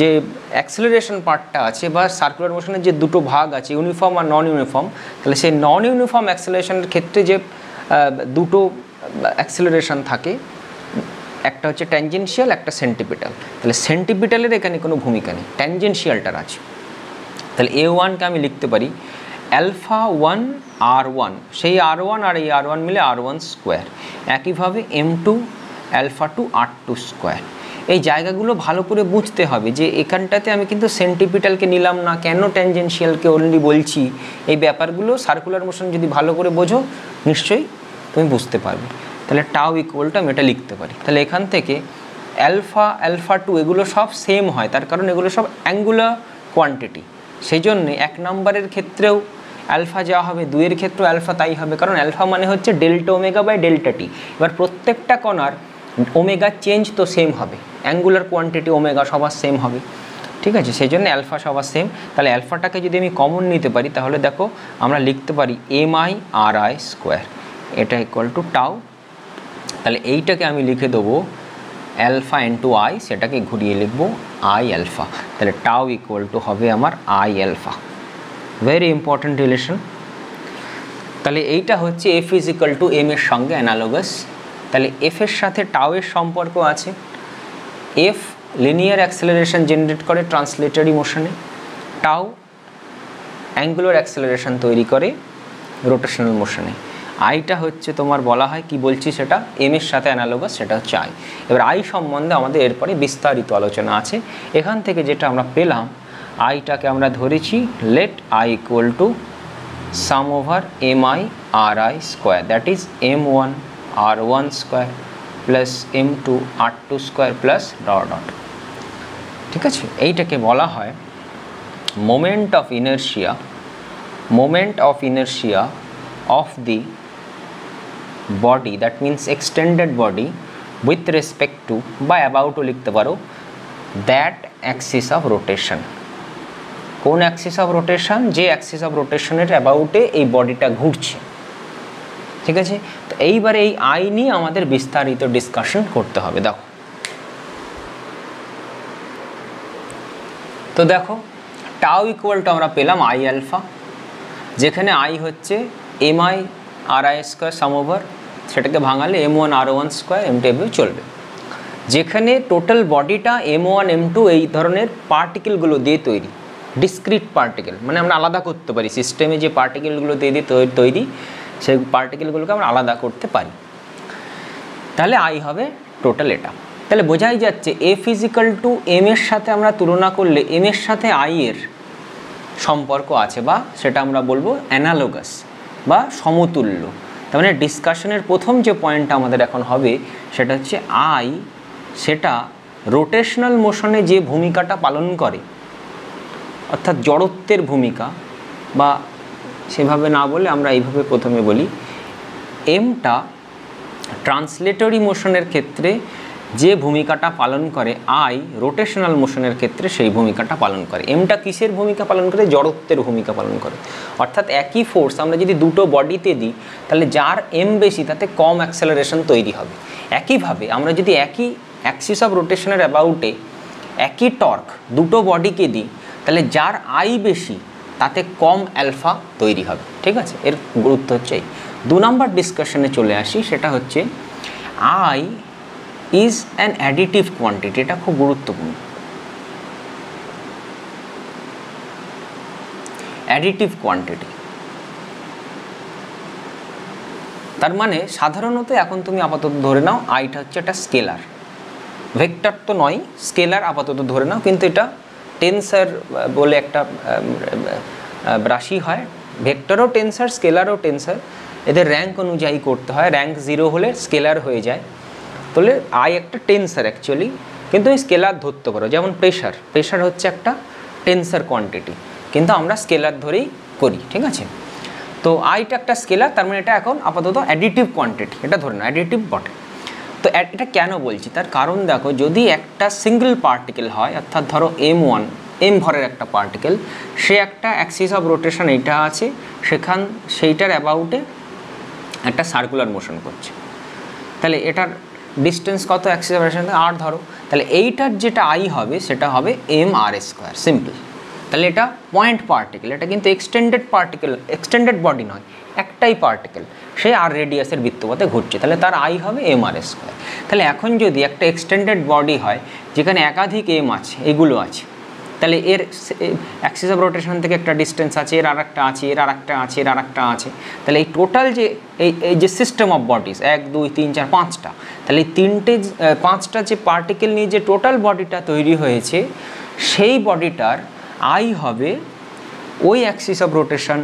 যে অ্যাক্সেলারেশন পার্টটা আছে বা সার্কুলার মোশনের যে দুটো ভাগ আছে, ইউনিফর্ম আর নন ইউনিফর্ম, তাহলে সেই নন ইউনিফর্ম অ্যাক্সেলারেশনের ক্ষেত্রে যে দুটো অ্যাক্সেলারেশন থাকে, একটা হচ্ছে ট্যানজেনশিয়াল, একটা সেন্টিপিটাল। তাহলে সেন্টিপিটালের এখানে কোনো ভূমিকা নেই, ট্যানজেনশিয়ালটার আছে। তাহলে A1কে আমি লিখতে পারি α1 R1, সেই R1 আর এই R1 মিলে R1 স্কোয়ার, একইভাবে M2 α2 R2 স্কোয়ার। এই জায়গাগুলো ভালো করে বুঝতে হবে যে এখানটাতে আমি কিন্তু সেন্টিপিটালকে নিলাম না, কেন ট্যানজেনশিয়ালকে অনলি বলছি, এই ব্যাপারগুলো সার্কুলার মোশন যদি ভালো করে বোঝো নিশ্চয়ই তুমি বুঝতে পারবে। তাহলে টাউ ইকুয়াল টু আমি এটা লিখতে পারি। তাহলে এখান থেকে α2 এগুলো সব সেম হয়, তার কারণ এগুলো সব অ্যাঙ্গুলার কোয়ান্টিটি, সেই জন্যে 1 নম্বরের ক্ষেত্রেও আলফা যা হবে, 2 এর ক্ষেত্রেও আলফা তাই হবে, কারণ আলফা মানে হচ্ছে ডেল্টা ওমেগা বাই ডেল্টা টি। এবার প্রত্যেকটা কণার ওমেগা চেঞ্জ তো সেম হবে, অ্যাঙ্গুলার কোয়ান্টিটি ওমেগা সবার সেম হবে, ঠিক আছে, সেই জন্য আলফা সবার সেম। তাহলে আলফাটাকে যদি আমি কমন নিতে পারি তাহলে দেখো আমরা লিখতে পারি MI/RI স্কোয়ার, এটা ইকুয়াল টু টাউ। তাহলে এইটাকে আমি লিখে দেবো আলফা ইন্টু আই, সেটাকে ঘুরিয়ে লিখবো আই আলফা। তাহলে টাউ ইকুয়াল টু হবে আমার I alpha. Very important relation. তাহলে এইটা হচ্ছে F is equal to M এর সঙ্গে অ্যানালোগাস তাহলে এফ এর সাথে টাউ এর সম্পর্ক আছে। এফ লিনিয়ার অ্যাক্সেলারেশন জেনারেট করে ট্রান্সলেটরি মোশনে, টাউ অ্যাঙ্গুলার অ্যাক্সেলারেশন তৈরি করে রোটেশনাল মোশনে। আইটা হচ্ছে তোমার বলা হয় কি বলছি সেটা এম এর সাথে অ্যানালোগাস, সেটা হচ্ছে আই। এবার আই সম্বন্ধে আমাদের এরপরে বিস্তারিত আলোচনা আছে। এখান থেকে যেটা আমরা পেলাম, আইটাকে আমরা ধরেছি let I equal to sum over M I R I square, that is M one R one square plus M two R two square plus dot dot. ঠিক আছে, এইটাকে বলা হয় moment of inertia, moment of inertia of the body, that means extended body with respect to বা about লিখতে পারো that axis of rotation। কোন Axis of rotation? যে অ্যাক্সিস অফ রোটেশনের অ্যাবাউটে এই বডিটা ঘুরছে। ঠিক আছে, তো এইবারে এই আই নিয়ে আমাদের বিস্তারিত ডিসকাশন করতে হবে। দেখো তো দেখো টাউ ইকুয়াল টু আমরা পেলাম আই আলফা, যেখানে আই হচ্ছে M I R I square sum over, সেটাকে ভাঙালে M one R one square M two এভাবে চলবে। যেখানে টোটাল বডিটা এম ওয়ান এম টু এই ধরনের পার্টিকেলগুলো দিয়ে তৈরি, ডিসক্রিট পার্টিকেল, মানে আমরা আলাদা করতে পারি সিস্টেমে যে পার্টিকেলগুলো দিয়ে তৈরি সেই পার্টিকেলগুলোকে আমরা আলাদা করতে পারি। তাহলে আই হবে টোটাল এটা। তাহলে বোঝাই যাচ্ছে এ ফিজিক্যাল টু এম এর সাথে আমরা তুলনা করলে এম এর সাথে আই এর সম্পর্ক আছে, বা সেটা আমরা বলবো অ্যানালোগাস বা সমতুল্য। তার মানে ডিসকাশনের প্রথম যে পয়েন্টটা আমাদের এখন হবে সেটা হচ্ছে আই, সেটা রোটেশনাল মোশনে যে ভূমিকাটা পালন করে, অর্থাৎ জড়ত্বের ভূমিকা, বা সেভাবে না বলে আমরা এইভাবে প্রথমে বলি এমটা ট্রান্সলেটরি মোশনের ক্ষেত্রে যে ভূমিকাটা পালন করে, আই রোটেশনাল মোশনের ক্ষেত্রে সেই ভূমিকাটা পালন করে। এমটা কিসের ভূমিকা পালন করে? জড়ত্বের ভূমিকা পালন করে। অর্থাৎ একই ফোর্স আমরা যদি দুটো বডিতে দিই তাহলে যার এম বেশি তাতে কম অ্যাক্সেলারেশন তৈরি হবে। একইভাবে আমরা যদি একই অ্যাক্সিস অফ রোটেশনের অ্যাবাউটে একই টর্ক দুটো বডিকে দিই তাহলে যার আই বেশি তাতে কম অ্যালফা তৈরি হবে। ঠিক আছে, এর গুরুত্ব হচ্ছে এই। 2 নম্বর ডিসকাশনে চলে আসি, সেটা হচ্ছে I is an additive quantity. এটা খুব গুরুত্বপূর্ণ। অ্যাডিটিভ কোয়ান্টিটি তার মানে সাধারণত এখন তুমি আপাতত ধরে নাও আইটা হচ্ছে একটা স্কেলার, ভেক্টর তো নয়, স্কেলার আপাতত ধরে নাও, কিন্তু এটা টেন্সার বলে একটা রাশি হয়। ভেক্টরও টেন্সার, স্কেলারও টেন্সার, এদের র্যাঙ্ক অনুযায়ী করতে হয়। র্যাঙ্ক 0 হলে স্কেলার হয়ে যায়। তাহলে আই একটা টেন্সার অ্যাকচুয়ালি, কিন্তু ওই স্কেলার ধরতে পারো। যেমন প্রেশার, প্রেশার হচ্ছে একটা টেন্সার কোয়ান্টিটি, কিন্তু আমরা স্কেলার ধরেই করি। ঠিক আছে, তো আইটা একটা স্কেলার, তার মানে এটা এখন আপাতত অ্যাডিটিভ কোয়ান্টিটি, এটা ধরে নাও অ্যাডিটিভ বটে। তো এটা কেন বলছি, তার কারণ দেখো, যদি একটা সিঙ্গেল পার্টিকেল হয়, অর্থাৎ ধরো M1 এম ভরের একটা পার্টিকেল, সে একটা অ্যাক্সিস অফ রোটেশন এইটা আছে, সেইটার অ্যাবাউটে একটা সার্কুলার মোশন করছে। তাহলে এটার ডিস্টেন্স কত অ্যাক্সিস অফ রোটেশন? আর ধরো, তাহলে এইটার যেটা আই হবে সেটা হবে এম আর স্কোয়ার, সিম্পল। তাহলে এটা পয়েন্ট পার্টিকেল, এটা কিন্তু এক্সটেন্ডেড পার্টিকেল, এক্সটেন্ডেড বডি নয়, একটাই পার্টিকেল, সে আর রেডিয়াসের বৃত্তপথে ঘুরছে, তাহলে তার আই হবে এম আর স্কোয়ার। তাহলে এখন যদি একটা এক্সটেন্ডেড বডি হয় যেখানে একাধিক এম আছে, এগুলো আছে, তাহলে এর অ্যাক্সিস অফ রোটেশন থেকে একটা ডিস্টেন্স আছে, এর আর একটা আছে, এর আর একটা আছে, এর আর একটা আছে। তাহলে এই টোটাল যে এই যে সিস্টেম অফ বডিজ 1 2 3 4 5টা, তাহলে এই 5টা যে পার্টিকেল নিয়ে যে টোটাল বডিটা তৈরি হয়েছে, সেই বডিটার আই হবে ওই অ্যাক্সিস অফ রোটেশন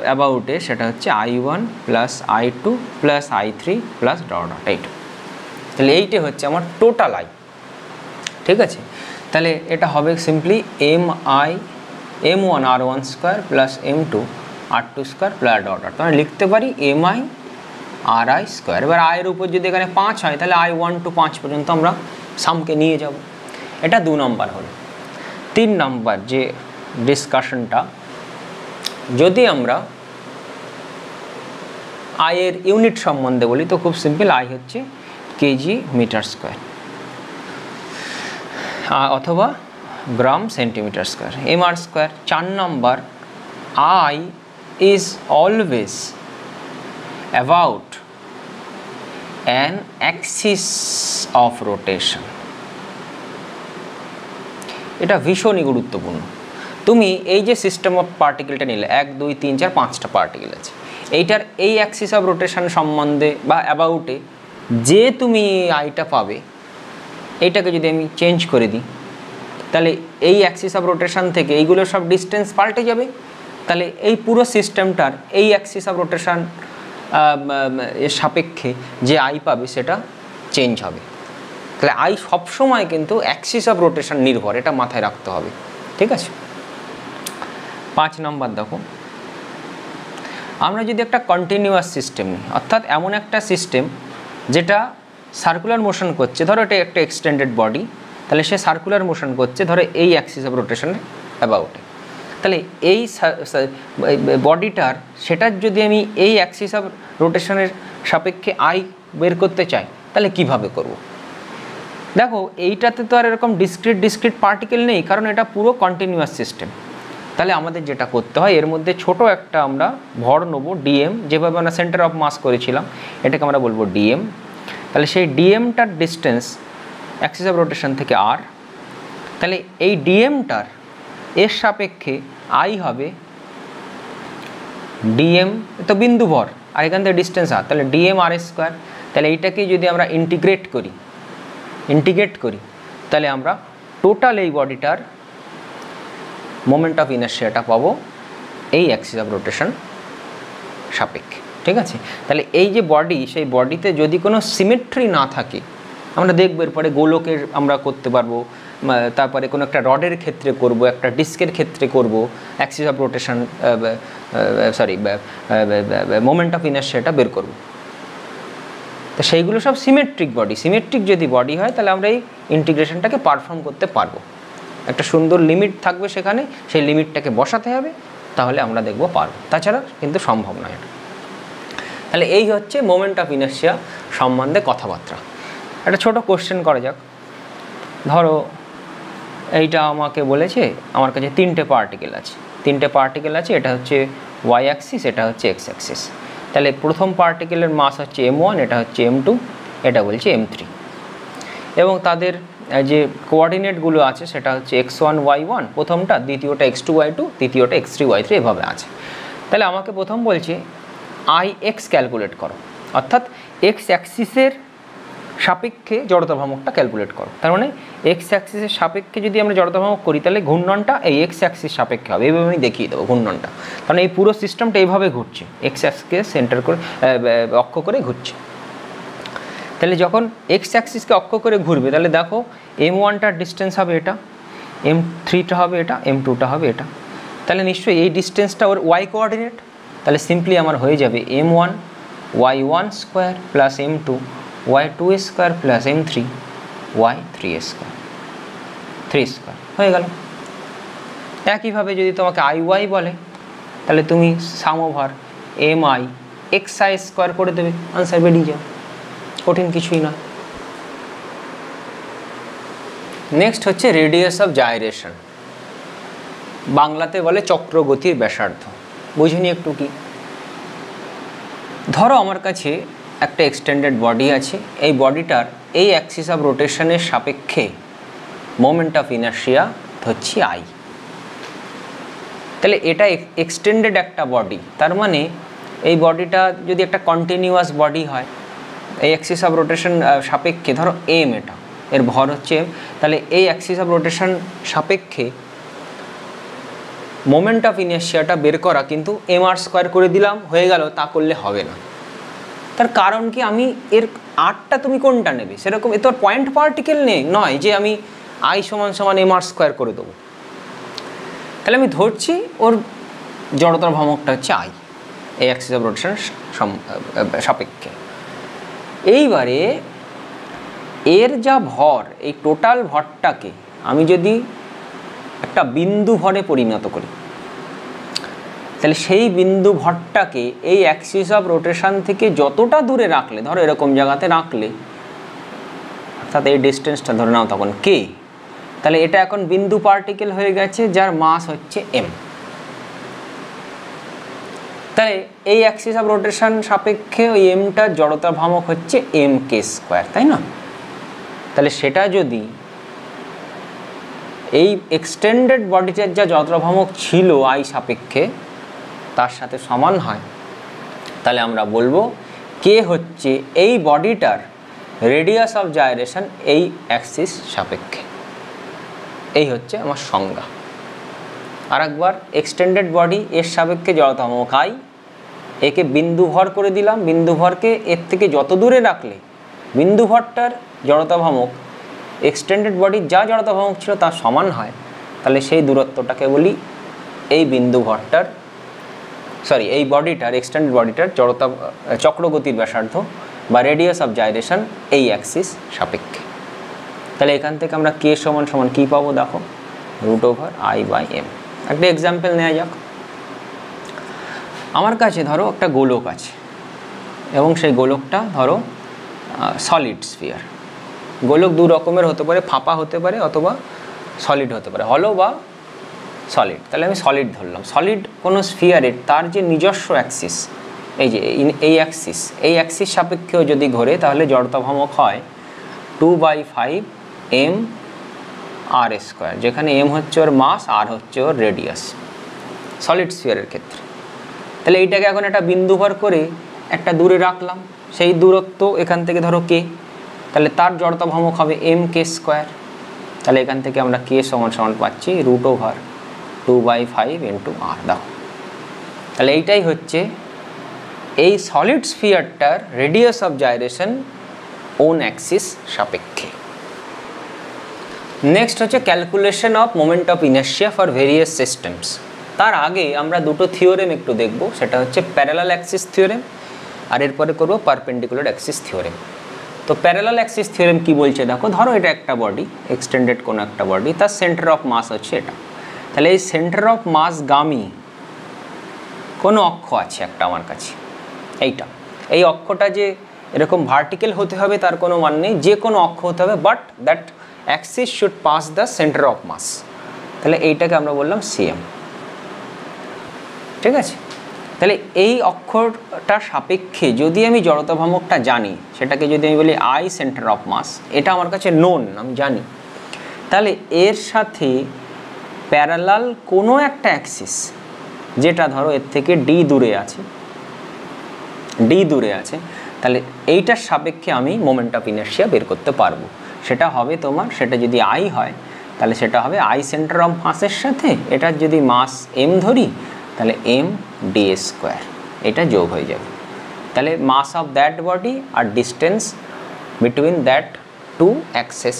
অ্যাবাউটে, সেটা হচ্ছে I1 plus I2 plus I3 plus dot dot 8। তাহলে এইটা হচ্ছে আমার টোটাল আই। ঠিক আছে, তাহলে এটা হবে simply M1 R1 square plus M2 R2 square plus dot dot. মানে লিখতে পারি MI RI স্কোয়ার। এবার আয়ের উপর যদি এখানে 5 হয় তাহলে I1 to 5 পর্যন্ত আমরা সামকে নিয়ে যাব। এটা 2 নম্বর হলো। 3 নম্বর যে ডিসকাশনটা, যদি আমরা আয়ের ইউনিট সম্বন্ধে বলি তো খুব সিম্পল, আই হচ্ছে কেজি মিটার স্কোয়ার অথবা gram centimetre square, M R square. 4 number, I is always about an axis of rotation. এটা ভীষণই গুরুত্বপূর্ণ। তুমি এই যে সিস্টেম অফ পার্টিকেলটা নিলে 1 2 3 4 5টা পার্টিকেল আছে, এইটার এই অ্যাক্সিস অফ রোটেশন সম্বন্ধে বা অ্যাবাউটে যে তুমি আইটা পাবে, এইটাকে যদি আমি চেঞ্জ করে দিই তাহলে এই অ্যাক্সিস অফ রোটেশন থেকে এইগুলো সব ডিস্টেন্স পাল্টে যাবে। তাহলে এই পুরো সিস্টেমটার এই অ্যাক্সিস অফ রোটেশন এর সাপেক্ষে যে আই পাবে সেটা চেঞ্জ হবে। তাহলে আই সবসময় কিন্তু অ্যাক্সিস অফ রোটেশন নির্ভর, এটা মাথায় রাখতে হবে। ঠিক আছে, 5 নম্বর দেখো, আমরা যদি একটা কন্টিনিউয়াস সিস্টেম নিই, অর্থাৎ এমন একটা সিস্টেম যেটা সার্কুলার মোশন করছে, ধরো এটা একটা এক্সটেন্ডেড বডি, তাহলে সে সার্কুলার মোশন করছে ধরো এই অ্যাক্সিস অফ রোটেশনের অ্যাবাউটে, তাহলে এই বডিটার সেটার যদি আমি এই অ্যাক্সিস অফ রোটেশনের সাপেক্ষে আই বের করতে চাই তাহলে কিভাবে করব? দেখো এইটাতে তো আর এরকম ডিসক্রিট পার্টিকেল নেই, কারণ এটা পুরো কন্টিনিউয়াস সিস্টেম। তাহলে আমাদের যেটা করতে হয়, এর মধ্যে ছোট একটা আমরা ভর নেব ডিএম, যেভাবে আমরা সেন্টার অফ মাস করেছিলাম এটাকে আমরা বলবো ডিএম। তাহলে সেই ডিএমটার ডিস্টেন্স অ্যাক্সিস অফ রোটেশন থেকে আর, তাহলে এই ডিএমটার এর সাপেক্ষে আই হবে ডিএম, তো বিন্দু ভর, আর এখান থেকে ডিস্টেন্স আর, তাহলে ডিএম আর স্কোয়ার। তাহলে এইটাকে যদি আমরা ইন্টিগ্রেট করি তাহলে আমরা টোটাল এই বডিটার মোমেন্ট অফ ইনার্শিয়াটা পাবো এই অ্যাক্সিস অফ রোটেশন সাপেক্ষে। ঠিক আছে, তাহলে এই যে বডি, সেই বডিতে যদি কোনো সিমেট্রি না থাকে, আমরা দেখব এরপরে গোলকের আমরা করতে পারবো, তারপরে কোনো একটা রডের ক্ষেত্রে করব, একটা ডিস্কের ক্ষেত্রে করব, axis of rotation moment of ইনার্শিয়াটা বের করব। তো সেইগুলো সব সিমেট্রিক বডি। সিমেট্রিক যদি বডি হয় তাহলে আমরা এই ইন্টিগ্রেশনটাকে পারফর্ম করতে পারবো। একটা সুন্দর লিমিট থাকবে সেখানে, সেই লিমিটটাকে বসাতে হবে, তাহলে আমরা দেখব পারবো, তাছাড়া কিন্তু সম্ভব নয় এটা। তাহলে এই হচ্ছে মোমেন্ট অফ ইনার্শিয়া সম্বন্ধে কথাবার্তা। একটা ছোট কোশ্চেন করা যাক। ধরো এইটা আমাকে বলেছে আমার কাছে 3টে পার্টিকেল আছে, এটা হচ্ছে ওয়াই অ্যাক্সিস, এটা হচ্ছে এক্স অ্যাক্সিস। তাহলে প্রথম পার্টিকেলের মাস হচ্ছে m1, এটা হচ্ছে m2, এটা বলছে m3, এবং তাদের যে কোঅর্ডিনেটগুলো আছে সেটা হচ্ছে x1 y1 প্রথমটা, দ্বিতীয়টা x2 y2, তৃতীয়টা x3 y3, এভাবে আছে। তাহলে আমাকে প্রথম বলছে ix ক্যালকুলেট করো, অর্থাৎ এক্স অ্যাক্সিসের সাপেক্ষে জড়তা ভ্রামকটা ক্যালকুলেট করো। তার মানে এক্স অ্যাক্সিসের সাপেক্ষে যদি আমরা জড়তা ভ্রামক করি তাহলে ঘূর্ণনটা এই এক্স অ্যাক্সিস সাপেক্ষে হবে। এইভাবে আমি দেখিয়ে দেবো ঘূর্ণনটা, কারণ এই পুরো সিস্টেমটা এইভাবে ঘুরছে, এক্স অ্যাক্সিসকে সেন্টার করে অক্ষ করে ঘুরছে। তাহলে যখন এক্স অ্যাক্সিসকে অক্ষ করে ঘুরবে তাহলে দেখো m1টার ডিস্টেন্স হবে এটা, m3টা হবে এটা, m2টা হবে এটা। তাহলে নিশ্চয়ই এই ডিস্টেন্সটা ওর ওয়াই কোঅর্ডিনেট, তাহলে সিম্পলি আমার হয়ে যাবে m1 y1 square plus m2 y2 square plus m3 y3 square, 3 square হয়ে গেল। একইভাবে যদি তোমাকে iy বলে তাহলে তুমি সাম ওভার mi xi স্কোয়ার করে দেবে, আনসার বেরিয়ে যাবে, কঠিন কিছুই না। নেক্সট হচ্ছে রেডিয়াস অফ জাইরেশন, বাংলাতে বলে চক্রগতির ব্যাসার্ধ। বুঝিনি একটু কি? ধরো আমার কাছে একটা এক্সটেন্ডেড বডি আছে, এই বডিটার এই অ্যাক্সিস অফ রোটেশনের সাপেক্ষে মোমেন্ট অফ ইনার্শিয়া হচ্ছে আই। তাহলে এটা এক্সটেন্ডেড একটা বডি, তার মানে এই বডিটা যদি একটা কন্টিনিউয়াস বডি হয়, এই অ্যাক্সিস অফ রোটেশন সাপেক্ষে ধরো এম, এটা এর ভর হচ্ছে এম, তাহলে এই অ্যাক্সিস অফ রোটেশন সাপেক্ষে মোমেন্ট অফ ইনার্শিয়াটা বের করা কিন্তু এম আর স্কোয়ার করে দিলাম হয়ে গেল, তা করলে হবে না। তার কারণ কি, আমি এর আরটা তুমি কোনটা নেবে সেরকম, এ তো পয়েন্ট পার্টিকেল নেই, নয় যে আমি আই সমান সমান এম আর স্কোয়ার করে দেবো। তাহলে আমি ধরছি ওর জড়তার ভ্রামকটা হচ্ছে আই, এই অ্যাক্সিস অফ রোটেশন সাপেক্ষে। এইবারে এর যা ভর, এই টোটাল ভরটাকে আমি যদি একটা বিন্দু ভরে পরিণত করি, তাহলে সেই বিন্দু ভরটাকে এই অ্যাক্সিস অফ রোটেশন থেকে যতটা দূরে রাখলে, ধরো এরকম জায়গাতে রাখলে, অর্থাৎ এই ডিস্টেন্সটা ধরে নাও তখন কে, তাহলে এটা এখন বিন্দু পার্টিকেল হয়ে গেছে যার মাস হচ্ছে এম। তাই এই অ্যাক্সিস অফ রোটেশন সাপেক্ষে ওই এমটার জড়তা ভ্রামক হচ্ছে এম কে স্কোয়ার, তাই না? তাহলে সেটা যদি এই এক্সটেন্ডেড বডিটার যা জড়তা ভ্রামক ছিল আই সাপেক্ষে তার সাথে সমান হয়, তাহলে আমরা বলবো কে হচ্ছে এই বডিটার রেডিয়াস অফ জাইরেশন এই অ্যাক্সিস সাপেক্ষে। এই হচ্ছে আমার সংজ্ঞা। আর একবার, এক্সটেন্ডেড বডি এর সাপেক্ষে জড়তা ভ্রামক আই, একে বিন্দু ভর করে দিলাম, বিন্দু ভরকে এর থেকে যত দূরে রাখলে বিন্দু ভরটার জড়তা ভ্রামক এক্সটেন্ডেড বডির যা জড়তা ভ্রামক ছিল তার সমান হয়, তাহলে সেই দূরত্বটাকে বলি এই বিন্দু ভরটার এই বডিটার এক্সটেন্ডেড বডিটার জড়তা চক্রগতির ব্যাসার্ধ বা রেডিয়াস অফ জাইরেশন এই অ্যাক্সিস সাপেক্ষে। তাহলে এখান থেকে আমরা কে সমান সমান কী পাবো দেখো, √I/m। একটা এক্সাম্পল নেওয়া যাক। আমার কাছে ধরো একটা গোলক আছে এবং সেই গোলকটা ধরো সলিড স্ফিয়ার। গোলক দু রকমের হতে পারে, ফাঁপা হতে পারে অথবা সলিড হতে পারে, হলো বা সলিড। তাহলে আমি সলিড ধরলাম। সলিড কোনো স্ফিয়ারের তার যে নিজস্ব অ্যাক্সিস, এই যে এই অ্যাক্সিস সাপেক্ষেও যদি ঘোরে তাহলে জড়তা ভ্রামক হয় 2/5 m/r², যেখানে m হচ্ছে ওর মাস, আর হচ্ছে ওর রেডিয়াস সলিড স্ফিয়ারের ক্ষেত্রে। তাহলে এইটাকে এখন একটা বিন্দু ভর করে একটা দূরে রাখলাম, সেই দূরত্ব এখান থেকে ধরো কে, তাহলে তার জড়তা ভ্রামক হবে m/k²। তাহলে এখান থেকে আমরা কে সমান সমান পাচ্ছি √2/5 × r। দাও, তাহলে এইটাই হচ্ছে এই সলিড স্ফিয়ারটার radius of gyration own axis সাপেক্ষে। নেক্সট হচ্ছে calculation of moment of inertia for various systems. তার আগে আমরা দুটো থিওরেম একটু দেখব, সেটা হচ্ছে প্যারালাল অ্যাক্সিস থিওরেম আর এরপরে করবো পারপেন্ডিকুলার অ্যাক্সিস থিওরেম। তো প্যারালাল অ্যাক্সিস থিওরেম কি বলছে দেখো, ধরো এটা একটা বডি, এক্সটেন্ডেড কোনো একটা বডি, তার সেন্টার অফ মাস হচ্ছে এটা। তাহলে এই সেন্টার অফ মাস গামী কোনো অক্ষ আছে একটা আমার কাছে, এইটা। এই অক্ষটা যে এরকম ভার্টিক্যাল হতে হবে তার কোনো মান নেই, যে কোনো অক্ষ হতে হবে, but that axis should pass the centre of mass. তাহলে এইটাকে আমরা বললাম সিএম, ঠিক আছে? তাহলে এই অক্ষটার সাপেক্ষে যদি আমি জড়তা ভ্রামকটা জানি, সেটাকে যদি আমি বলি আই সেন্টার অফ মাস, এটা আমার কাছে নোন, আমি জানি, তাহলে এর সাথে প্যারালাল কোনো একটা অ্যাক্সিস যেটা ধরো এর থেকে ডি দূরে আছে, তাহলে এইটার সাপেক্ষে আমি মোমেন্ট অফ ইনার্শিয়া বের করতে পারবো। সেটা হবে তোমার, সেটা যদি আই হয় তাহলে সেটা হবে আই সেন্টার অফ মাসের সাথে এটার যদি মাস এম ধরি তাহলে m/d², এটা যোগ হয়ে যাবে। তাহলে মাস অফ দ্যাট বডি আর distance between that two axis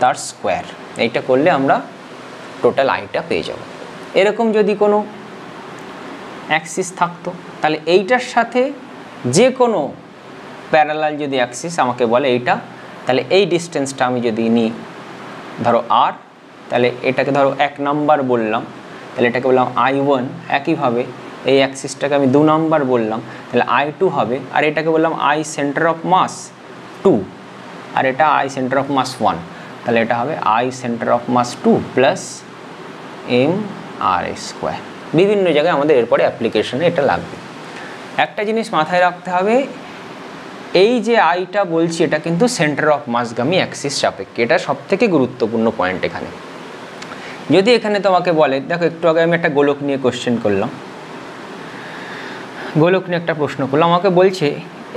তার স্কোয়ার, এইটা করলে আমরা টোটাল আইটা পেয়ে যাব। এরকম যদি কোনো অ্যাক্সিস থাকতো তাহলে এইটার সাথে যে কোনো প্যারালাল যদি অ্যাক্সিস আমাকে বলে এইটা, তাহলে এই ডিস্টেন্সটা আমি যদি নিই ধরো r, তাহলে এটাকে ধরো 1 নাম্বার বললাম, তাহলে এটাকে বললাম I1। একইভাবে এই অ্যাক্সিসটাকে আমি 2 নাম্বার বললাম, তাহলে I2 হবে। আর এটাকে বললাম আই সেন্টার অফ মাস 2, আর এটা আই সেন্টার অফ মাস 1, তাহলে এটা হবে I centre of mass 2 plus m/r²। বিভিন্ন জায়গায় আমাদের এরপরে অ্যাপ্লিকেশনে এটা লাগবে। একটা জিনিস মাথায় রাখতে হবে, এই যে আইটা বলছি এটা কিন্তু সেন্টার অফ মাসগামী অ্যাক্সিস সাপেক্ষে, এটা সবথেকে গুরুত্বপূর্ণ পয়েন্ট। এখানে যদি এখানে তোমাকে বলে, দেখো একটু আগে আমি একটা গোলক নিয়ে কোশ্চেন করলাম, গোলক নিয়ে একটা প্রশ্ন করলাম, আমাকে বলছে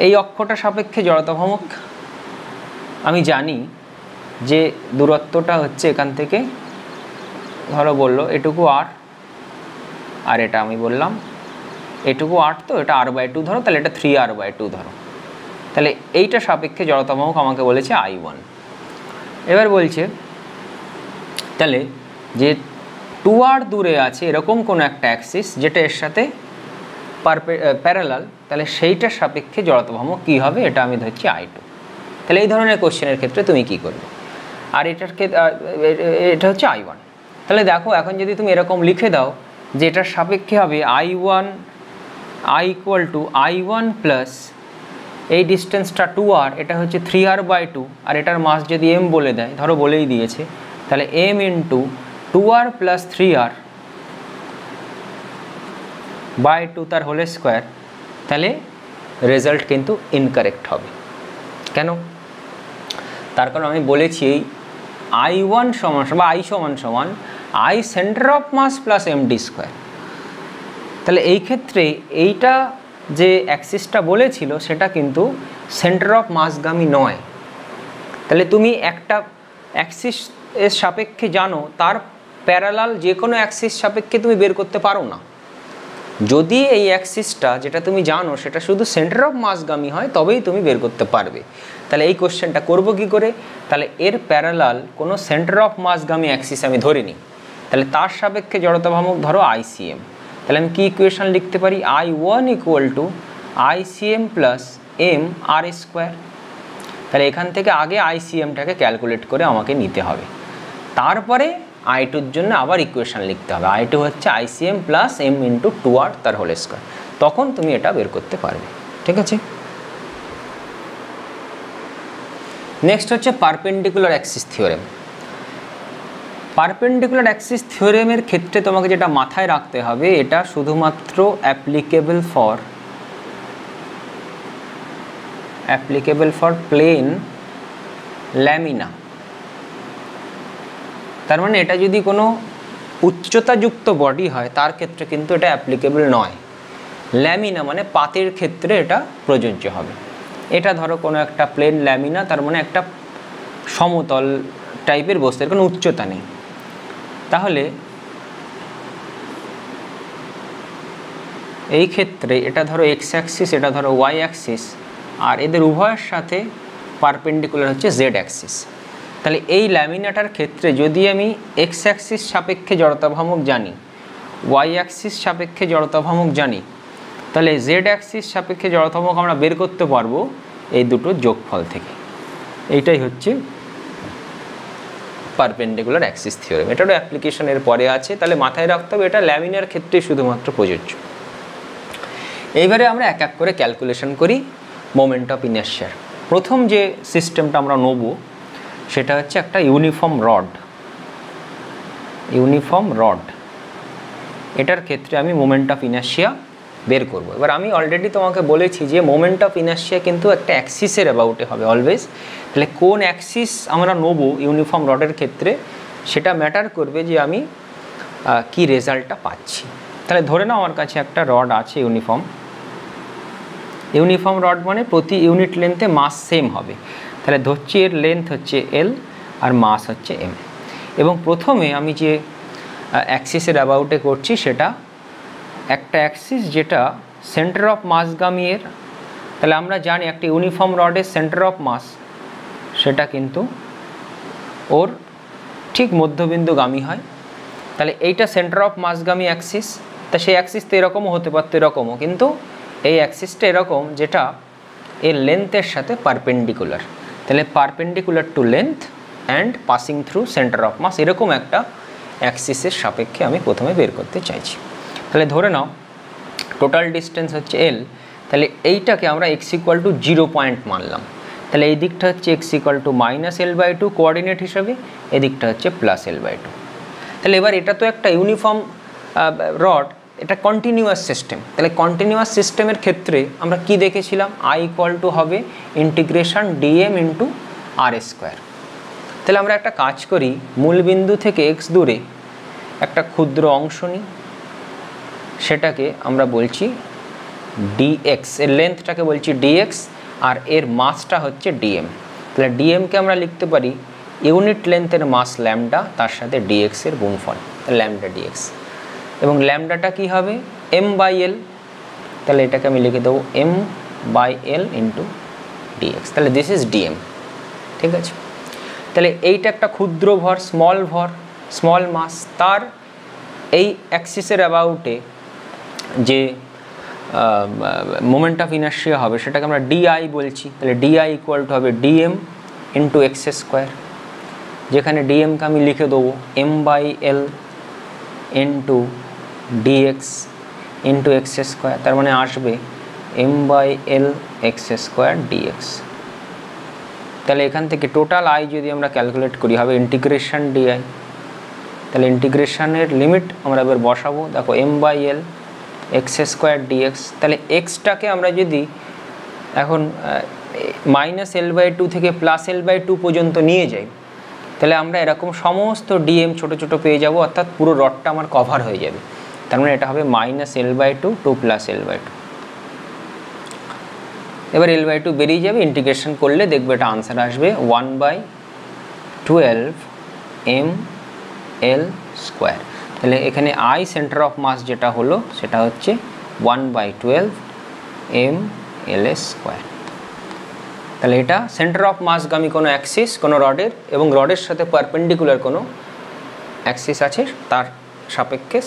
এই অক্ষটা সাপেক্ষে জড়তা ভ্রামক আমি জানি যে দূরত্বটা হচ্ছে এখান থেকে ধরো বললো এটুকু r, আর এটা আমি বললাম এটুকু r, তো এটা r/2 ধরো, তাহলে এটা 3r/2 ধরো। তাহলে এইটা সাপেক্ষে জড়তা ভ্রামক আমাকে বলেছে I1। এবার বলছে তাহলে যে 2r দূরে আছে এরকম কোনো একটা অ্যাক্সিস যেটা এর সাথে প্যারালাল, তাহলে সেইটার সাপেক্ষে জড়তা ভ্রামক কী হবে, এটা আমি ধরছি I2। তাহলে এই ধরনের কোশ্চেনের ক্ষেত্রে তুমি কি করবে, আর এটার ক্ষেত্রে এটা হচ্ছে I1। তাহলে দেখো এখন যদি তুমি এরকম লিখে দাও যে এটার সাপেক্ষে হবে I1 I1 প্লাস এই ডিস্টেন্সটা 2r, এটা হচ্ছে 3r/2, আর এটার মাস যদি m বলে দেয়, ধরো বলেই দিয়েছে, তাহলে m × 2r + 3r বাই 2 তার হোল স্কোয়ার, তাহলে রেজাল্ট কিন্তু ইনকারেক্ট হবে। কেন? তার কারণ আমি বলেছি এই I1 সমান বা I সমান সমান I centre of mass plus M D square. তাহলে এই ক্ষেত্রে এইটা যে অ্যাক্সিসটা বলেছিল সেটা কিন্তু সেন্টার অফ মাসগামী নয়। তাহলে তুমি একটা অ্যাক্সিস এর সাপেক্ষে জানো, তার প্যারালাল যে কোনো অ্যাক্সিস সাপেক্ষে তুমি বের করতে পারো না। যদি এই অ্যাক্সিসটা যেটা তুমি জানো সেটা শুধু সেন্টার অফ মাসগামী হয় তবেই তুমি বের করতে পারবে। তাহলে এই কোশ্চেনটা করব কি করে? তাহলে এর প্যারালাল কোনো সেন্টার অফ মাসগামী অ্যাক্সিস আমি ধরে নিই, তাহলে তার সাপেক্ষে জড়তা ভ্রামক ধরো ICM। তাহলে আমি কি ইকুয়েশন লিখতে পারি? I1 equal to ICM plus M R square. তাহলে এখান থেকে আগে ICMটাকে ক্যালকুলেট করে আমাকে নিতে হবে, তারপরে I2-র জন্য আবার ইকুয়েশন লিখতে হবে। I2 হচ্ছে ICM plus M into 2R তার হোল স্কোয়ার। তখন তুমি এটা বের করতে পারবে। ঠিক আছে, নেক্সট হচ্ছে perpendicular Axis theorem. Perpendicular Axis থিওরেমের ক্ষেত্রে তোমাকে যেটা মাথায় রাখতে হবে, এটা শুধুমাত্র অ্যাপ্লিকেবল ফর প্লেন ল্যামিনা। তার মানে এটা যদি কোনো উচ্চতাযুক্ত বডি হয় তার ক্ষেত্রে কিন্তু এটা অ্যাপ্লিকেবল নয়। ল্যামিনা মানে পাতের ক্ষেত্রে এটা প্রযোজ্য হবে। এটা ধরো কোনো একটা প্লেন ল্যামিনা, তার মানে একটা সমতল টাইপের বস্তু, এর কোনো উচ্চতা নেই। তাহলে এই ক্ষেত্রে এটা ধরো এক্স অ্যাক্সিস, এটা ধরো ওয়াই অ্যাক্সিস, আর এদের উভয়ের সাথে পারপেন্ডিকুলার হচ্ছে জেড অ্যাক্সিস। তাহলে এই ল্যামিনাটার ক্ষেত্রে যদি আমি এক্স অ্যাক্সিস সাপেক্ষে জড়তা ভ্রামক জানি, ওয়াই অ্যাক্সিস সাপেক্ষে জড়তা ভ্রামক জানি, তাহলে জেড অ্যাক্সিস সাপেক্ষে জড়তা ভ্রামক আমরা বের করতে পারবো এই দুটোর যোগফল থেকে। এইটাই হচ্ছে পারপেন্ডিকুলার অ্যাক্সিস থিওরেম। এটারও অ্যাপ্লিকেশনের পরে আছে, তাহলে মাথায় রাখতে হবে এটা ল্যামিনার ক্ষেত্রে শুধুমাত্র প্রযোজ্য। এইবারে আমরা এক এক করে ক্যালকুলেশন করি মোমেন্ট অফ ইনার্শিয়ার। প্রথম যে সিস্টেমটা আমরা নেব সেটা হচ্ছে একটা ইউনিফর্ম রড। এটার ক্ষেত্রে আমি মোমেন্ট অফ ইনার্শিয়া বের করব। এবার আমি অলরেডি তোমাকে বলেছি যে মোমেন্ট অফ ইনার্শিয়া কিন্তু একটা অ্যাক্সিসের অ্যাবাউটে হবে অলওয়েজ। তাহলে কোন অ্যাক্সিস আমরা নেব ইউনিফর্ম রডের ক্ষেত্রে সেটা ম্যাটার করবে যে আমি কি রেজাল্টটা পাচ্ছি। তাহলে ধরে নাও আমার কাছে একটা রড আছে ইউনিফর্ম রড মানে প্রতি ইউনিট লেন্থে মাস সেম হবে। তাহলে ধরছি এর লেন্থ হচ্ছে L আর মাস হচ্ছে M। এবং প্রথমে আমি যে অ্যাক্সিসের অ্যাবাউটে করছি সেটা একটা অ্যাক্সিস যেটা সেন্টার অফ মাসগামী এর। তাহলে আমরা জানি একটা ইউনিফর্ম রডের সেন্টার অফ মাস সেটা কিন্তু ওর ঠিক মধ্যবিন্দুগামী হয়। তাহলে এইটা সেন্টার অফ মাসগামী অ্যাক্সিস। তা সেই অ্যাক্সিস তো এরকমও হতে পারতো, এরকমও, কিন্তু এই অ্যাক্সিসটা এরকম যেটা এর লেন্থের সাথে পারপেন্ডিকুলার। তাহলে perpendicular to length and passing through centre of mass, এরকম একটা অ্যাক্সিসের সাপেক্ষে আমি প্রথমে বের করতে চাইছি। তাহলে ধরে নাও টোটাল ডিস্টেন্স হচ্ছে L। তাহলে এইটাকে আমরা x ইকুয়াল টু 0 পয়েন্ট মানলাম। তাহলে এই দিকটা হচ্ছে x equal to -L/2 coordinate হিসাবে, এদিকটা হচ্ছে +L/2। তাহলে এবার এটা তো একটা ইউনিফর্ম রড, এটা কন্টিনিউয়াস সিস্টেম। তাহলে কন্টিনিউয়াস সিস্টেমের ক্ষেত্রে আমরা কি দেখেছিলাম? I ইকুয়াল টু হবে ইন্টিগ্রেশন dm ইন্টু r²। তাহলে আমরা একটা কাজ করি, মূলবিন্দু থেকে x দূরে একটা ক্ষুদ্র অংশ নিই, সেটাকে আমরা বলছি dx, এর লেন্থটাকে বলছি dx আর এর মাসটা হচ্ছে dm। তাহলে dmকে আমরা লিখতে পারি ইউনিট লেন্থের মাস ল্যামডা তার সাথে dx এর গুণফল, ল্যামডা dx। এবং ল্যামডাটা কি হবে? m/l। তাহলে এটাকে আমি লিখে দেবো m/l ইন্টু dx। তাহলে দিস ইজ dm। ঠিক আছে, তাহলে এইটা একটা ক্ষুদ্র ভর, স্মল মাস, তার এই অ্যাক্সিসের অ্যাবাউটে যে মোমেন্ট অফ ইনার্শিয়া হবে সেটাকে আমরা di বলছি। তাহলে di ইকুয়াল টু হবে dm ইন্টু x², যেখানে dmকে আমি লিখে দেবো m/l into dx into x²। তার মানে আসবে m/l x² dx। তাহলে এখান থেকে টোটাল i যদি আমরা ক্যালকুলেট করি হবে ইন্টিগ্রেশন di। তাহলে ইন্টিগ্রেশনের লিমিট আমরা এবার বসাবো। দেখো m/l এক্স স্কোয়ার ডিএক্স। তাহলে এক্সটাকে আমরা যদি এখন -L/2 থেকে +L/2 পর্যন্ত নিয়ে যাই, তাহলে আমরা এরকম সমস্ত ডিএম ছোটো ছোটো পেয়ে যাব, অর্থাৎ পুরো রডটা আমার কভার হয়ে যাবে। তার মানে এটা হবে -L/2 টু +L/2। এবার L/2 বেরিয়ে যাবে, ইন্টিগ্রেশন করলে দেখবে এটা আনসার আসবে 1/12 ml স্কোয়ার। তাহলে এখানে আই সেন্টার অফ মাস যেটা হলো সেটা হচ্ছে 1/12 ml স্কোয়ার। তাহলে এটা সেন্টার অফ মাসগামী কোনো অ্যাক্সিস কোনো রডের, এবং রডের সাথে পারপেন্ডিকুলার কোনো অ্যাক্সিস আছে, তার সাপেক্ষে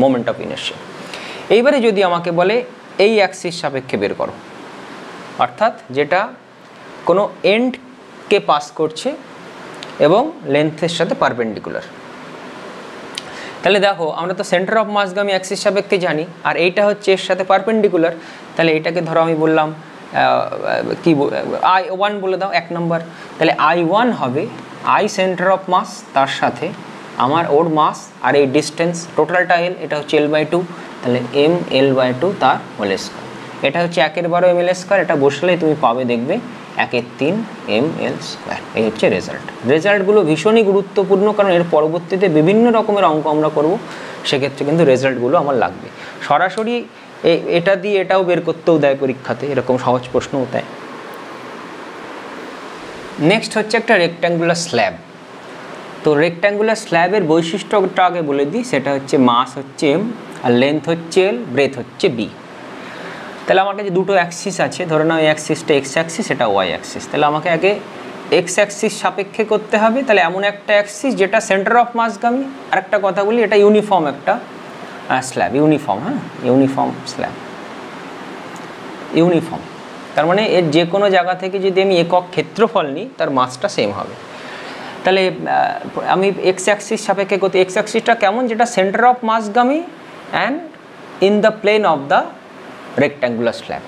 মোমেন্ট অফ ইনার্শিয়া। এইবারে যদি আমাকে বলে এই অ্যাক্সিস সাপেক্ষে বের করো, অর্থাৎ যেটা কোনো এন্ডকে পাস করছে এবং লেন্থের সাথে পারপেন্ডিকুলার, তাহলে দেখো আমরা তো সেন্টার অফ মাসগামী অ্যাক্সিস সাপেক্ষে জানি, আর এইটা হচ্ছে এর সাথে পারপেন্ডিকুলার। তাহলে এটাকে ধরো আমি বললাম কি I1 বলে দাও 1 নম্বর। তাহলে I1 হবে আই সেন্টার অফ মাস, তার সাথে আমার ওর মাস আর এই ডিস্টেন্স টোটালটা L, এটা হচ্ছে L/2, তাহলে mL/2 তার হোল স্কোয়ার। এটা হচ্ছে 1/12 ml স্কোয়ার, এটা বসলেই তুমি পাবে দেখবে 1/3 ml স্কোয়ার। এই হচ্ছে রেজাল্ট। রেজাল্টগুলো ভীষণই গুরুত্বপূর্ণ, কারণ এর পরবর্তীতে বিভিন্ন রকমের অঙ্ক আমরা করব, সেক্ষেত্রে কিন্তু রেজাল্টগুলো আমার লাগবে। সরাসরি এটা দিয়ে এটাও বের করতেও দেয় পরীক্ষাতে, এরকম সহজ প্রশ্নও দেয়। নেক্সট হচ্ছে একটা রেক্ট্যাঙ্গুলার স্ল্যাব। তো রেক্ট্যাঙ্গুলার স্ল্যাবের বৈশিষ্ট্যটা আগে বলে দিই, সেটা হচ্ছে মাস হচ্ছে m, আর লেন্থ হচ্ছে L, ব্রেথ হচ্ছে b। তাহলে আমার কাছে দুটো অ্যাক্সিস আছে, ধরে নাও এই অ্যাক্সিসটা এক্স অ্যাক্সিস, এটা ওয়াই অ্যাক্সিস। তাহলে আমাকে আগে এক্স অ্যাক্সিস সাপেক্ষে করতে হবে। তাহলে এমন একটা অ্যাক্সিস যেটা সেন্টার অফ মাসগামী, আর একটা কথা বলি এটা ইউনিফর্ম একটা স্ল্যাব, ইউনিফর্ম, হ্যাঁ ইউনিফর্ম স্ল্যাব, ইউনিফর্ম। তার মানে এর যে কোনো জায়গা থেকে যদি আমি একক ক্ষেত্রফল নিই তার মাসটা সেম হবে। তাহলে আমি এক্স অ্যাক্সিস সাপেক্ষে করতে, এক্স অ্যাক্সিসটা কেমন, যেটা সেন্টার অফ মাসগামী and in the plane of the rectangular slab.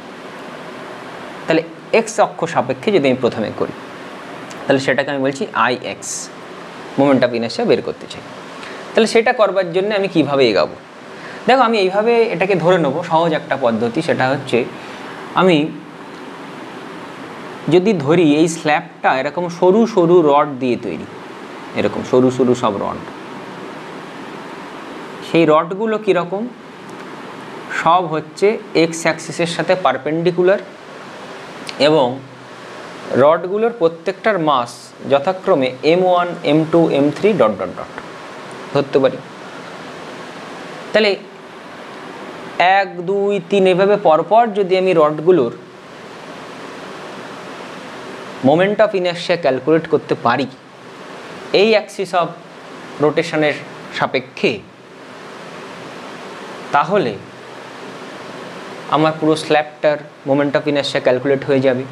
তাহলে এক্স অক্ষ সাপেক্ষে যদি আমি প্রথমে করি, তাহলে সেটাকে আমি বলছি IX, মোমেন্ট অফ ইনার্শিয়া বের করতে চাই। তাহলে সেটা করবার জন্য আমি কিভাবে এগাবো, দেখো আমি এইভাবে এটাকে ধরে নেবো। সহজ একটা পদ্ধতি, সেটা হচ্ছে আমি যদি ধরি এই স্ল্যাবটা এরকম সরু সরু রড দিয়ে তৈরি, এরকম সরু সরু সব রড, সেই রডগুলো কীরকম, সব হচ্ছে এক্স অ্যাক্সিসের সাথে পারপেন্ডিকুলার, এবং রডগুলোর প্রত্যেকটার মাস যথাক্রমে m1 m2 m3 ... ধরতে পারি। তাহলে 1 2 3 এভাবে পরপর যদি আমি রডগুলোর মোমেন্ট অফ ইনার্শিয়া ক্যালকুলেট করতে পারি এই অ্যাক্সিস অফ রোটেশনের সাপেক্ষে, তাহলে আমার পুরো স্ল্যাবটার মোমেন্ট অফ ইনার্শিয়া ক্যালকুলেট হয়ে যাবে।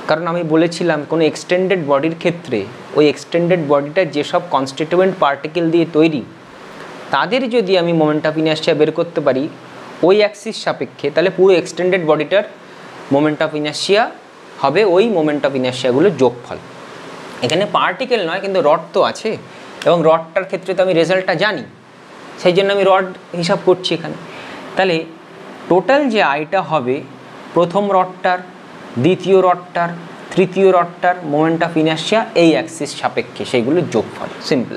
কারণ আমি বলেছিলাম কোনো এক্সটেন্ডেড বডির ক্ষেত্রে ওই এক্সটেন্ডেড বডিটার যেসব কনস্টিটিউয়েন্ট পার্টিকেল দিয়ে তৈরি, তাদের যদি আমি মোমেন্ট অফ ইনার্শিয়া বের করতে পারি ওই অ্যাক্সিস সাপেক্ষে, তাহলে পুরো এক্সটেন্ডেড বডিটার মোমেন্ট অফ ইনার্শিয়া হবে ওই মোমেন্ট অফ ইনার্শিয়াগুলোর যোগফল। এখানে পার্টিকেল নয়, কিন্তু রড তো আছে, এবং রডটার ক্ষেত্রে তো আমি রেজাল্টটা জানি, সেই জন্য আমি রড হিসাব করছি এখানে। তাহলে টোটাল যে আইটা হবে প্রথম রডটার, দ্বিতীয় রডটার, তৃতীয় রডটার মোমেন্ট অফ ইনার্শিয়া এই অ্যাক্সিস সাপেক্ষে সেইগুলোর যোগফল, সিম্পল।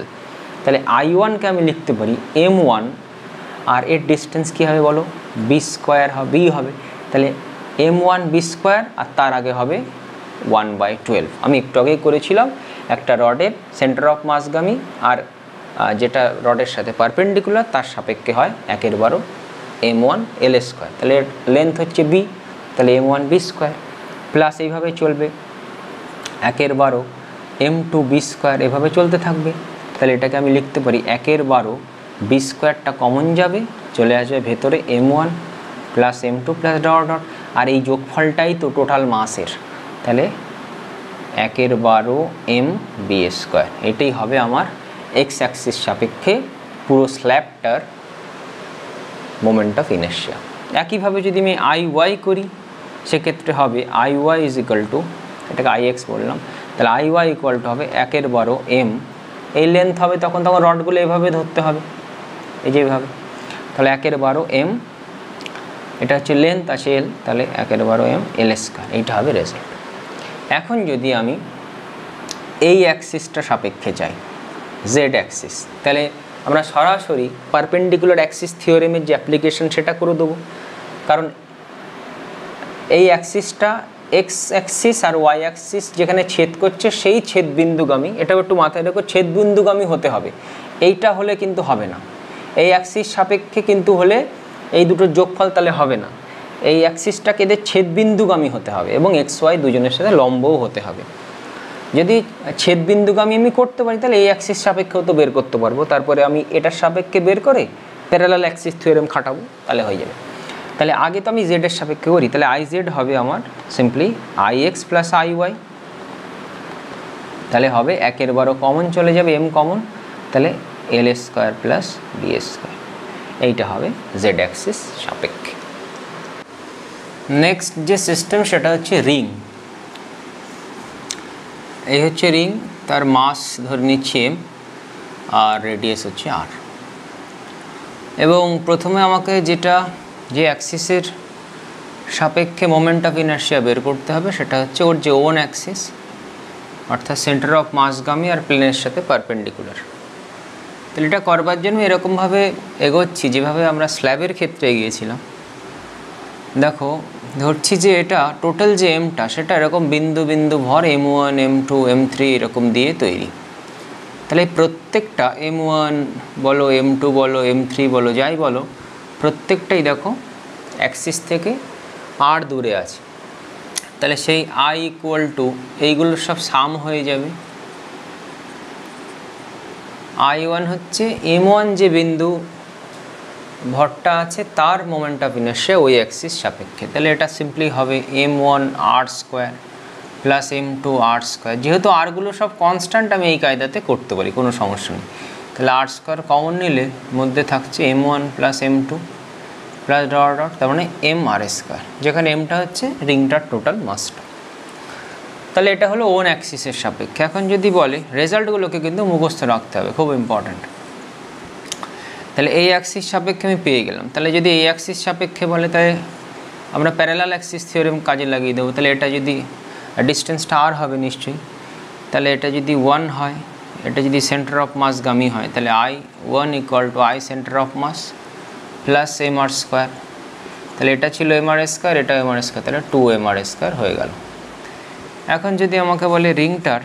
তাহলে I1কে আমি লিখতে পারি m1, আর এর ডিস্টেন্স কী হবে বলো, b² হবে, হবে। তাহলে m1 b², আর তার আগে হবে 1/12। আমি একটু আগেই করেছিলাম একটা রডের সেন্টার অফ মাসগামী আর যেটা রডের সাথে পারপেন্ডিকুলার তার সাপেক্ষে হয় 1/12 m1 L²। তাহলে লেন্থ হচ্ছে b, তাহলে m1 b² প্লাস এইভাবে চলবে 1/12 m2 b², এভাবে চলতে থাকবে। তাহলে এটাকে আমি লিখতে পারি 1/12 b²টা কমন যাবে, চলে আসবে ভেতরে m1 প্লাস m2 প্লাস ... আর এই যোগফলটাই তো টোটাল মাসের, তাহলে 1/12 mb²। এটাই হবে আমার এক্স অ্যাক্সিস সাপেক্ষে পুরো স্ল্যাবটার মোমেন্ট অফ ইনার্শিয়া। একইভাবে যদি আমি IY করি সেক্ষেত্রে হবে IY ইজ ইকুয়াল টু, এটাকে IX বললাম, তাহলে IY ইকুয়াল টু হবে 1/12 m, এই লেন্থ হবে তখন রডগুলো এভাবে ধরতে হবে, এই যে এভাবে, তাহলে 1/12 m এটা হচ্ছে লেন্থ আছে এল, তাহলে 1/12 এল স্কয়ার, এইটা হবে রেজাল্ট। এখন যদি আমি এই অ্যাক্সিসটা সাপেক্ষে চাই জেড অ্যাক্সিস, তাহলে আমরা সরাসরি পারপেন্ডিকুলার অ্যাক্সিস থিওরেমের যে অ্যাপ্লিকেশন সেটা করে দেবো, কারণ এই অ্যাক্সিসটা এক্স অ্যাক্সিস আর ওয়াই অ্যাক্সিস যেখানে ছেদ করছে সেই ছেদবিন্দুগামী, এটাও একটু মাথায় রেখো, ছেদবিন্দুগামী হতে হবে। এইটা হলে কিন্তু হবে না, এই অ্যাক্সিস সাপেক্ষে কিন্তু হলে এই দুটোর যোগফল তাহলে হবে না, এই অ্যাক্সিসটাকে এদের ছেদবিন্দুগামী হতে হবে এবং এক্স ওয়াই দুজনের সাথে লম্বও হতে হবে। যদি ছেদবিন্দুগামী আমি করতে পারি তাহলে এই অ্যাক্সিস সাপেক্ষেও তো বের করতে পারবো, তারপরে আমি এটার সাপেক্ষে বের করে প্যারালাল অ্যাক্সিস থিওরেম খাটাবো, তাহলে হয়ে যাবে। তাহলে আগে তো আমি জেডের সাপেক্ষে করি, তাহলে আই জেড হবে আমার simply I X plus I Y, তাহলে হবে 1/12 কমন চলে যাবে, এম কমন, তাহলে L square plus B square, এইটা হবে জেড অ্যাক্সিস সাপেক্ষে। নেক্সট যে সিস্টেম সেটা হচ্ছে রিং। এই হচ্ছে রিং, তার মাস ধরে নিচ্ছি এম আর রেডিয়াস হচ্ছে আর। এবং প্রথমে আমাকে যে অ্যাক্সিসের সাপেক্ষে মোমেন্ট অফ ইনার্শিয়া বের করতে হবে সেটা হচ্ছে ওর যে ওন অ্যাক্সিস, অর্থাৎ সেন্টার অফ মাসগামী আর প্লেনের সাথে পারপেন্ডিকুলার। তাহলে এটা করবার জন্য এরকমভাবে এগোচ্ছি যেভাবে আমরা স্ল্যাবের ক্ষেত্রে এগিয়েছিলাম। দেখো ধরছি যে এটা টোটাল যে এমটা সেটা এরকম বিন্দু বিন্দু ভর M1 M2 M3 এরকম দিয়ে তৈরি। তাহলে প্রত্যেকটা M1 বলো M2 বলো M3 বলো যাই বলো, প্রত্যেকটাই দেখো অ্যাক্সিস থেকে আর দূরে আছে। তাহলে সেই I = এইগুলো সব সাম হয়ে যাবে। I1 হচ্ছে M1 যে বিন্দু ভরটা আছে তার মোমেন্ট অফ ইনার্শিয়া ওই অ্যাক্সিস সাপেক্ষে, তাহলে এটা সিম্পলি হবে M1 r² plus M2 r²। যেহেতু আরগুলো সব কনস্ট্যান্ট আমি এই কায়দাতে করতে পারি, কোনো সমস্যা নেই। তাহলে r² কমন নিলে মধ্যে থাকছে M1 plus M2 plus dot dot, তার মানে mr², যেখানে এমটা হচ্ছে রিংটার টোটাল মাসটা। তাহলে এটা হলো ওন অ্যাক্সিসের সাপেক্ষে। এখন যদি বলে রেজাল্টগুলোকে কিন্তু মুখস্থ রাখতে হবে, খুব ইম্পর্ট্যান্ট। তাহলে এই অ্যাক্সিস সাপেক্ষে আমি পেয়ে গেলাম। তাহলে যদি এই অ্যাক্সিস সাপেক্ষে বলে তাহলে আমরা প্যারালাল অ্যাক্সিস থিওরেম কাজে লাগিয়ে দেবো। তাহলে এটা যদি ডিস্টেন্সটা আর হবে নিশ্চয়ই, তাহলে এটা যদি 1 হয়, এটা যদি সেন্টার অফ মাসগামী হয়, তাহলে I1 = I centre of mass plus mr²। তাহলে এটা ছিল mr², এটা mr², তাহলে 2mr² হয়ে গেল। এখন যদি আমাকে বলে রিংটার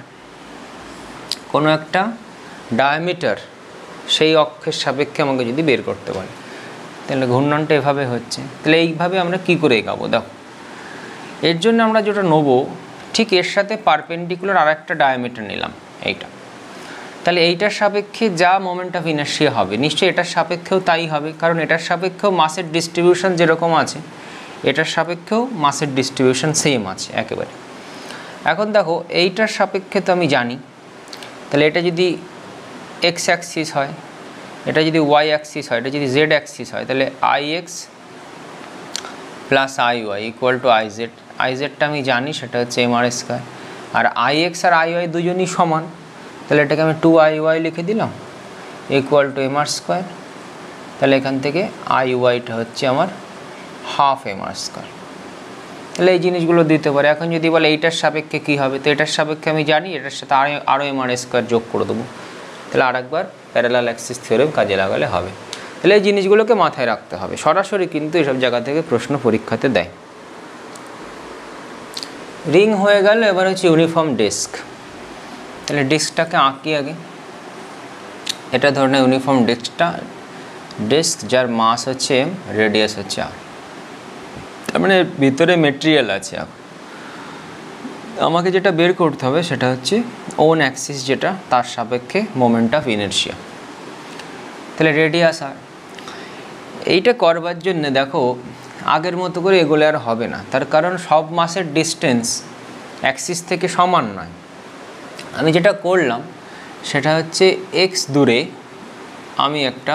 কোনো একটা ডায়ামিটার সেই অক্ষের সাপেক্ষে আমাকে যদি বের করতে বলে, তাহলে ঘূর্ণনটা এভাবে হচ্ছে। তাহলে এইভাবে আমরা কি করে এগাবো? দেখো এর জন্য আমরা যেটা নেবো ঠিক এর সাথে পারপেন্ডিকুলার আর একটা ডায়ামিটার নিলাম এইটা। তাহলে এইটার সাপেক্ষে যা মোমেন্ট অফ ইনার্শিয়া হবে নিশ্চয়ই এটার সাপেক্ষেও তাই হবে, কারণ এটার সাপেক্ষেও মাসের ডিস্ট্রিবিউশন যেরকম আছে এটার সাপেক্ষেও মাসের ডিস্ট্রিবিউশন সেম আছে একেবারে। এখন দেখো এইটার সাপেক্ষে তো আমি জানি, তাহলে এটা যদি এক্স অ্যাক্সিস হয়, এটা যদি ওয়াই অ্যাক্সিস হয়, এটা যদি জেড অ্যাক্সিস হয়, তাহলে IX প্লাস IY = IZ। IZটা আমি জানি সেটা হচ্ছে mr², আর IX আর IY দুজনই সমান, তাহলে এটাকে আমি 2IY লিখে দিলাম = mr²। তাহলে এখান থেকে IYটা হচ্ছে আমার 1/2 mr²। তাহলে এই জিনিসগুলো দিতে পারে। এখন যদি বলে এইটার সাপেক্ষে কী হবে, তো এটার সাপেক্ষে আমি জানি এটার সাথে আরও mr² যোগ করে দেবো, তাহলে আরেকবার প্যারালাল অ্যাক্সিস থিওরেম কাজে লাগালে হবে। তাহলে এই জিনিসগুলোকে মাথায় রাখতে হবে, সরাসরি কিন্তু এসব জায়গা থেকে প্রশ্ন পরীক্ষাতে দেয়। রিং হয়ে গেল, এবার হচ্ছে ইউনিফর্ম ডিস্ক। তাহলে ডিস্কটাকে আঁকি আগে। এটা ধরনের ইউনিফর্ম ডিস্ক যার মাস হচ্ছে m, রেডিয়াস হচ্ছে r, তার মানে ভিতরে মেটেরিয়াল আছে। আমাকে যেটা বের করতে হবে সেটা হচ্ছে ওন অ্যাক্সিস যেটা তার সাপেক্ষে মোমেন্ট অফ ইনার্শিয়া। তাহলে রেডিয়াস আর এইটা করবার জন্য দেখো আগের মতো করে এগোলে আর হবে না, তার কারণ সব মাসের ডিস্টেন্স অ্যাক্সিস থেকে সমান নয়। আমি যেটা করলাম সেটা হচ্ছে এক্স দূরে আমি একটা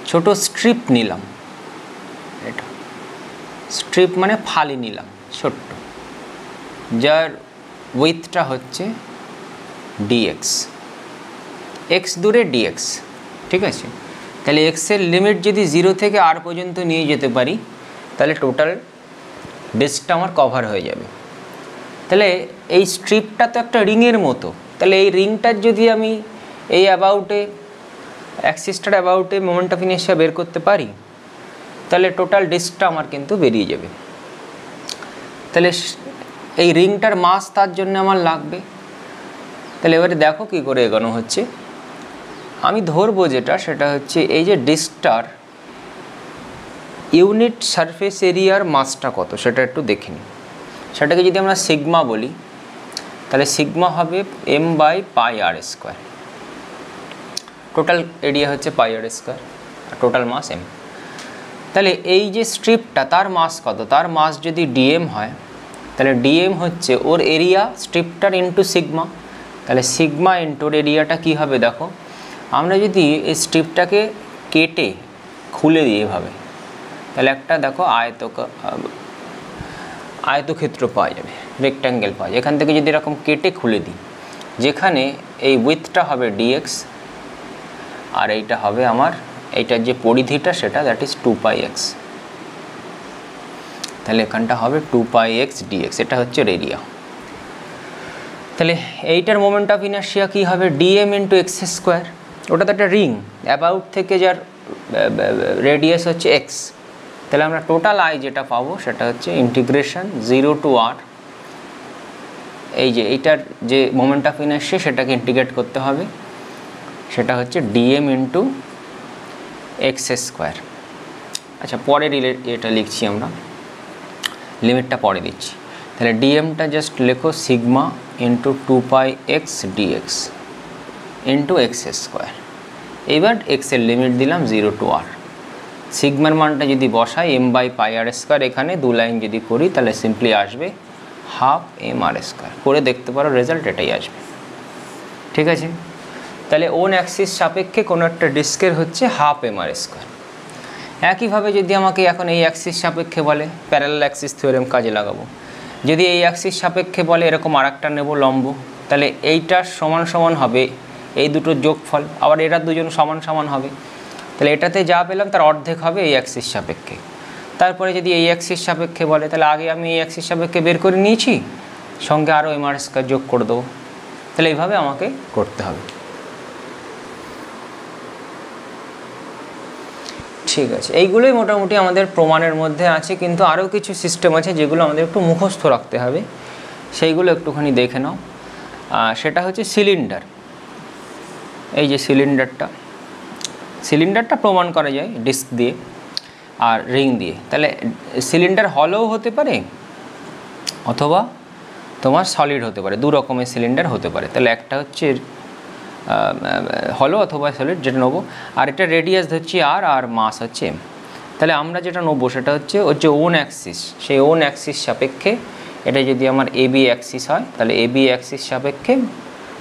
ছোট স্ট্রিপ নিলাম, এটা স্ট্রিপ মানে ফালি নিলাম ছোট্ট, যার উইথটা হচ্ছে dx, এক্স দূরে dx, ঠিক আছে। তাহলে এক্সের লিমিট যদি 0 থেকে r পর্যন্ত নিয়ে যেতে পারি তাহলে টোটাল ডিস্কটা আমার কভার হয়ে যাবে। তাহলে এই স্ট্রিপটা তো একটা রিংয়ের মতো, তাহলে এই রিংটার যদি আমি এই অ্যাবাউটে অ্যাক্সিসটার অ্যাবাউটে মোমেন্ট অফ ইনার্শিয়া বের করতে পারি তাহলে টোটাল ডিস্কটা আমার কিন্তু বেরিয়ে যাবে। তাহলে এই রিংটার মাস তার জন্য আমার লাগবে। তাহলে এবারে দেখো কী করে এগোনো হচ্ছে। আমি ধরবো যেটা সেটা হচ্ছে এই যে ডিস্কটার ইউনিট সারফেস এরিয়ার মাসটা কত সেটা একটু দেখে নিই। সেটাকে যদি আমরা সিগমা বলি তাহলে সিগমা হবে m/πr²। টোটাল এরিয়া হচ্ছে πr², আর টোটাল মাস m। তাহলে এই যে স্ট্রিপটা তার মাস কত, তার মাস যদি dm হয় তাহলে dm হচ্ছে ওর এরিয়া স্ট্রিপটার ইন্টু সিগমা। তাহলে সিগমা ইন্টুর এরিয়াটা কী হবে দেখো, আমরা যদি এই স্ট্রিপটাকে কেটে খুলে দিই এভাবে তাহলে একটা দেখো আয়তক্ষেত্র পাওয়া যাবে, রেক্ট্যাঙ্গেল পাওয়া যায়। এখান থেকে যদি এরকম কেটে খুলে দিই, যেখানে এই উইথটা হবে dx আর এইটা হবে আমার এইটার যে পরিধিটা সেটা দ্যাট ইজ 2πx। তাহলে এখানটা হবে 2πx dx, এটা হচ্ছে রেডিয়া। তাহলে এইটার মোমেন্ট অফ ইনার্শিয়া কী হবে dm ইন্টু x²। ওটা তো একটা রিং, অ্যাবাউট থেকে যার রেডিয়াস হচ্ছে x। তাহলে আমরা টোটাল আই যেটা পাবো সেটা হচ্ছে ইন্টিগ্রেশন 0 টু r, এই যে এইটার যে মোমেন্ট অফ ইনার্শিয়া সেটাকে ইন্টিগ্রেট করতে হবে, সেটা হচ্ছে dm ইন্টু x²। আচ্ছা পরে এটা লিখছি আমরা, লিমিটটা পরে দিচ্ছি। তাহলে ডিএমটা জাস্ট লেখো sigma into 2πx dx into x²। এবার এক্সের লিমিট দিলাম 0 টু r। সিগমার মানটা যদি বসাই m/πr², এখানে দু লাইন যদি করি তাহলে সিম্পলি আসবে 12mr²। করে দেখতে পারো, রেজাল্ট এটাই আসবে। ঠিক আছে, তাহলে ওন অ্যাক্সিস সাপেক্ষে কোনো একটা ডিস্কের হচ্ছে 12mr²। একইভাবে যদি আমাকে এখন এই অ্যাক্সিস সাপেক্ষে বলে, প্যারালাল অ্যাক্সিস থিওরেম কাজে লাগাবো, যদি এই অ্যাক্সিস সাপেক্ষে বলে এরকম আরেকটা নেব লম্ব, তাহলে এইটার সমান সমান হবে এই দুটোর যোগফল, আবার এরা দুজন সমান সমান হবে। তাহলে এটাতে যা পেলাম তার অর্ধেক হবে এই অ্যাক্সিস সাপেক্ষে। তারপরে যদি এই অ্যাক্সিস সাপেক্ষে বলে তাহলে আগে আমি এই অ্যাক্সিস সাপেক্ষে বের করে নিয়েছি, সঙ্গে আরও mr² যোগ করে দেবো। তাহলে এইভাবে আমাকে করতে হবে। ঠিক আছে, এইগুলোই মোটামুটি আমাদের প্রমাণের মধ্যে আছে, কিন্তু আরও কিছু সিস্টেম আছে যেগুলো আমাদের একটু মুখস্থ রাখতে হবে, সেইগুলো একটুখানি দেখে নাও। সেটা হচ্ছে সিলিন্ডার। এই যে সিলিন্ডারটা প্রমাণ করা যায় ডিস্ক দিয়ে আর রিং দিয়ে। তাহলে সিলিন্ডার হলও হতে পারে অথবা তোমার সলিড হতে পারে, দু রকমের সিলিন্ডার হতে পারে। তাহলে একটা হচ্ছে হলো অথবা সলিড যেটা নেবো, আর এটা রেডিয়াস হচ্ছে আর মাস হচ্ছে m। তাহলে আমরা যেটা নেবো সেটা হচ্ছে ওর যে ওন অ্যাক্সিস, সেই ওন অ্যাক্সিস সাপেক্ষে এটা যদি আমার এবি অ্যাক্সিস হয় তাহলে এবি অ্যাক্সিস সাপেক্ষে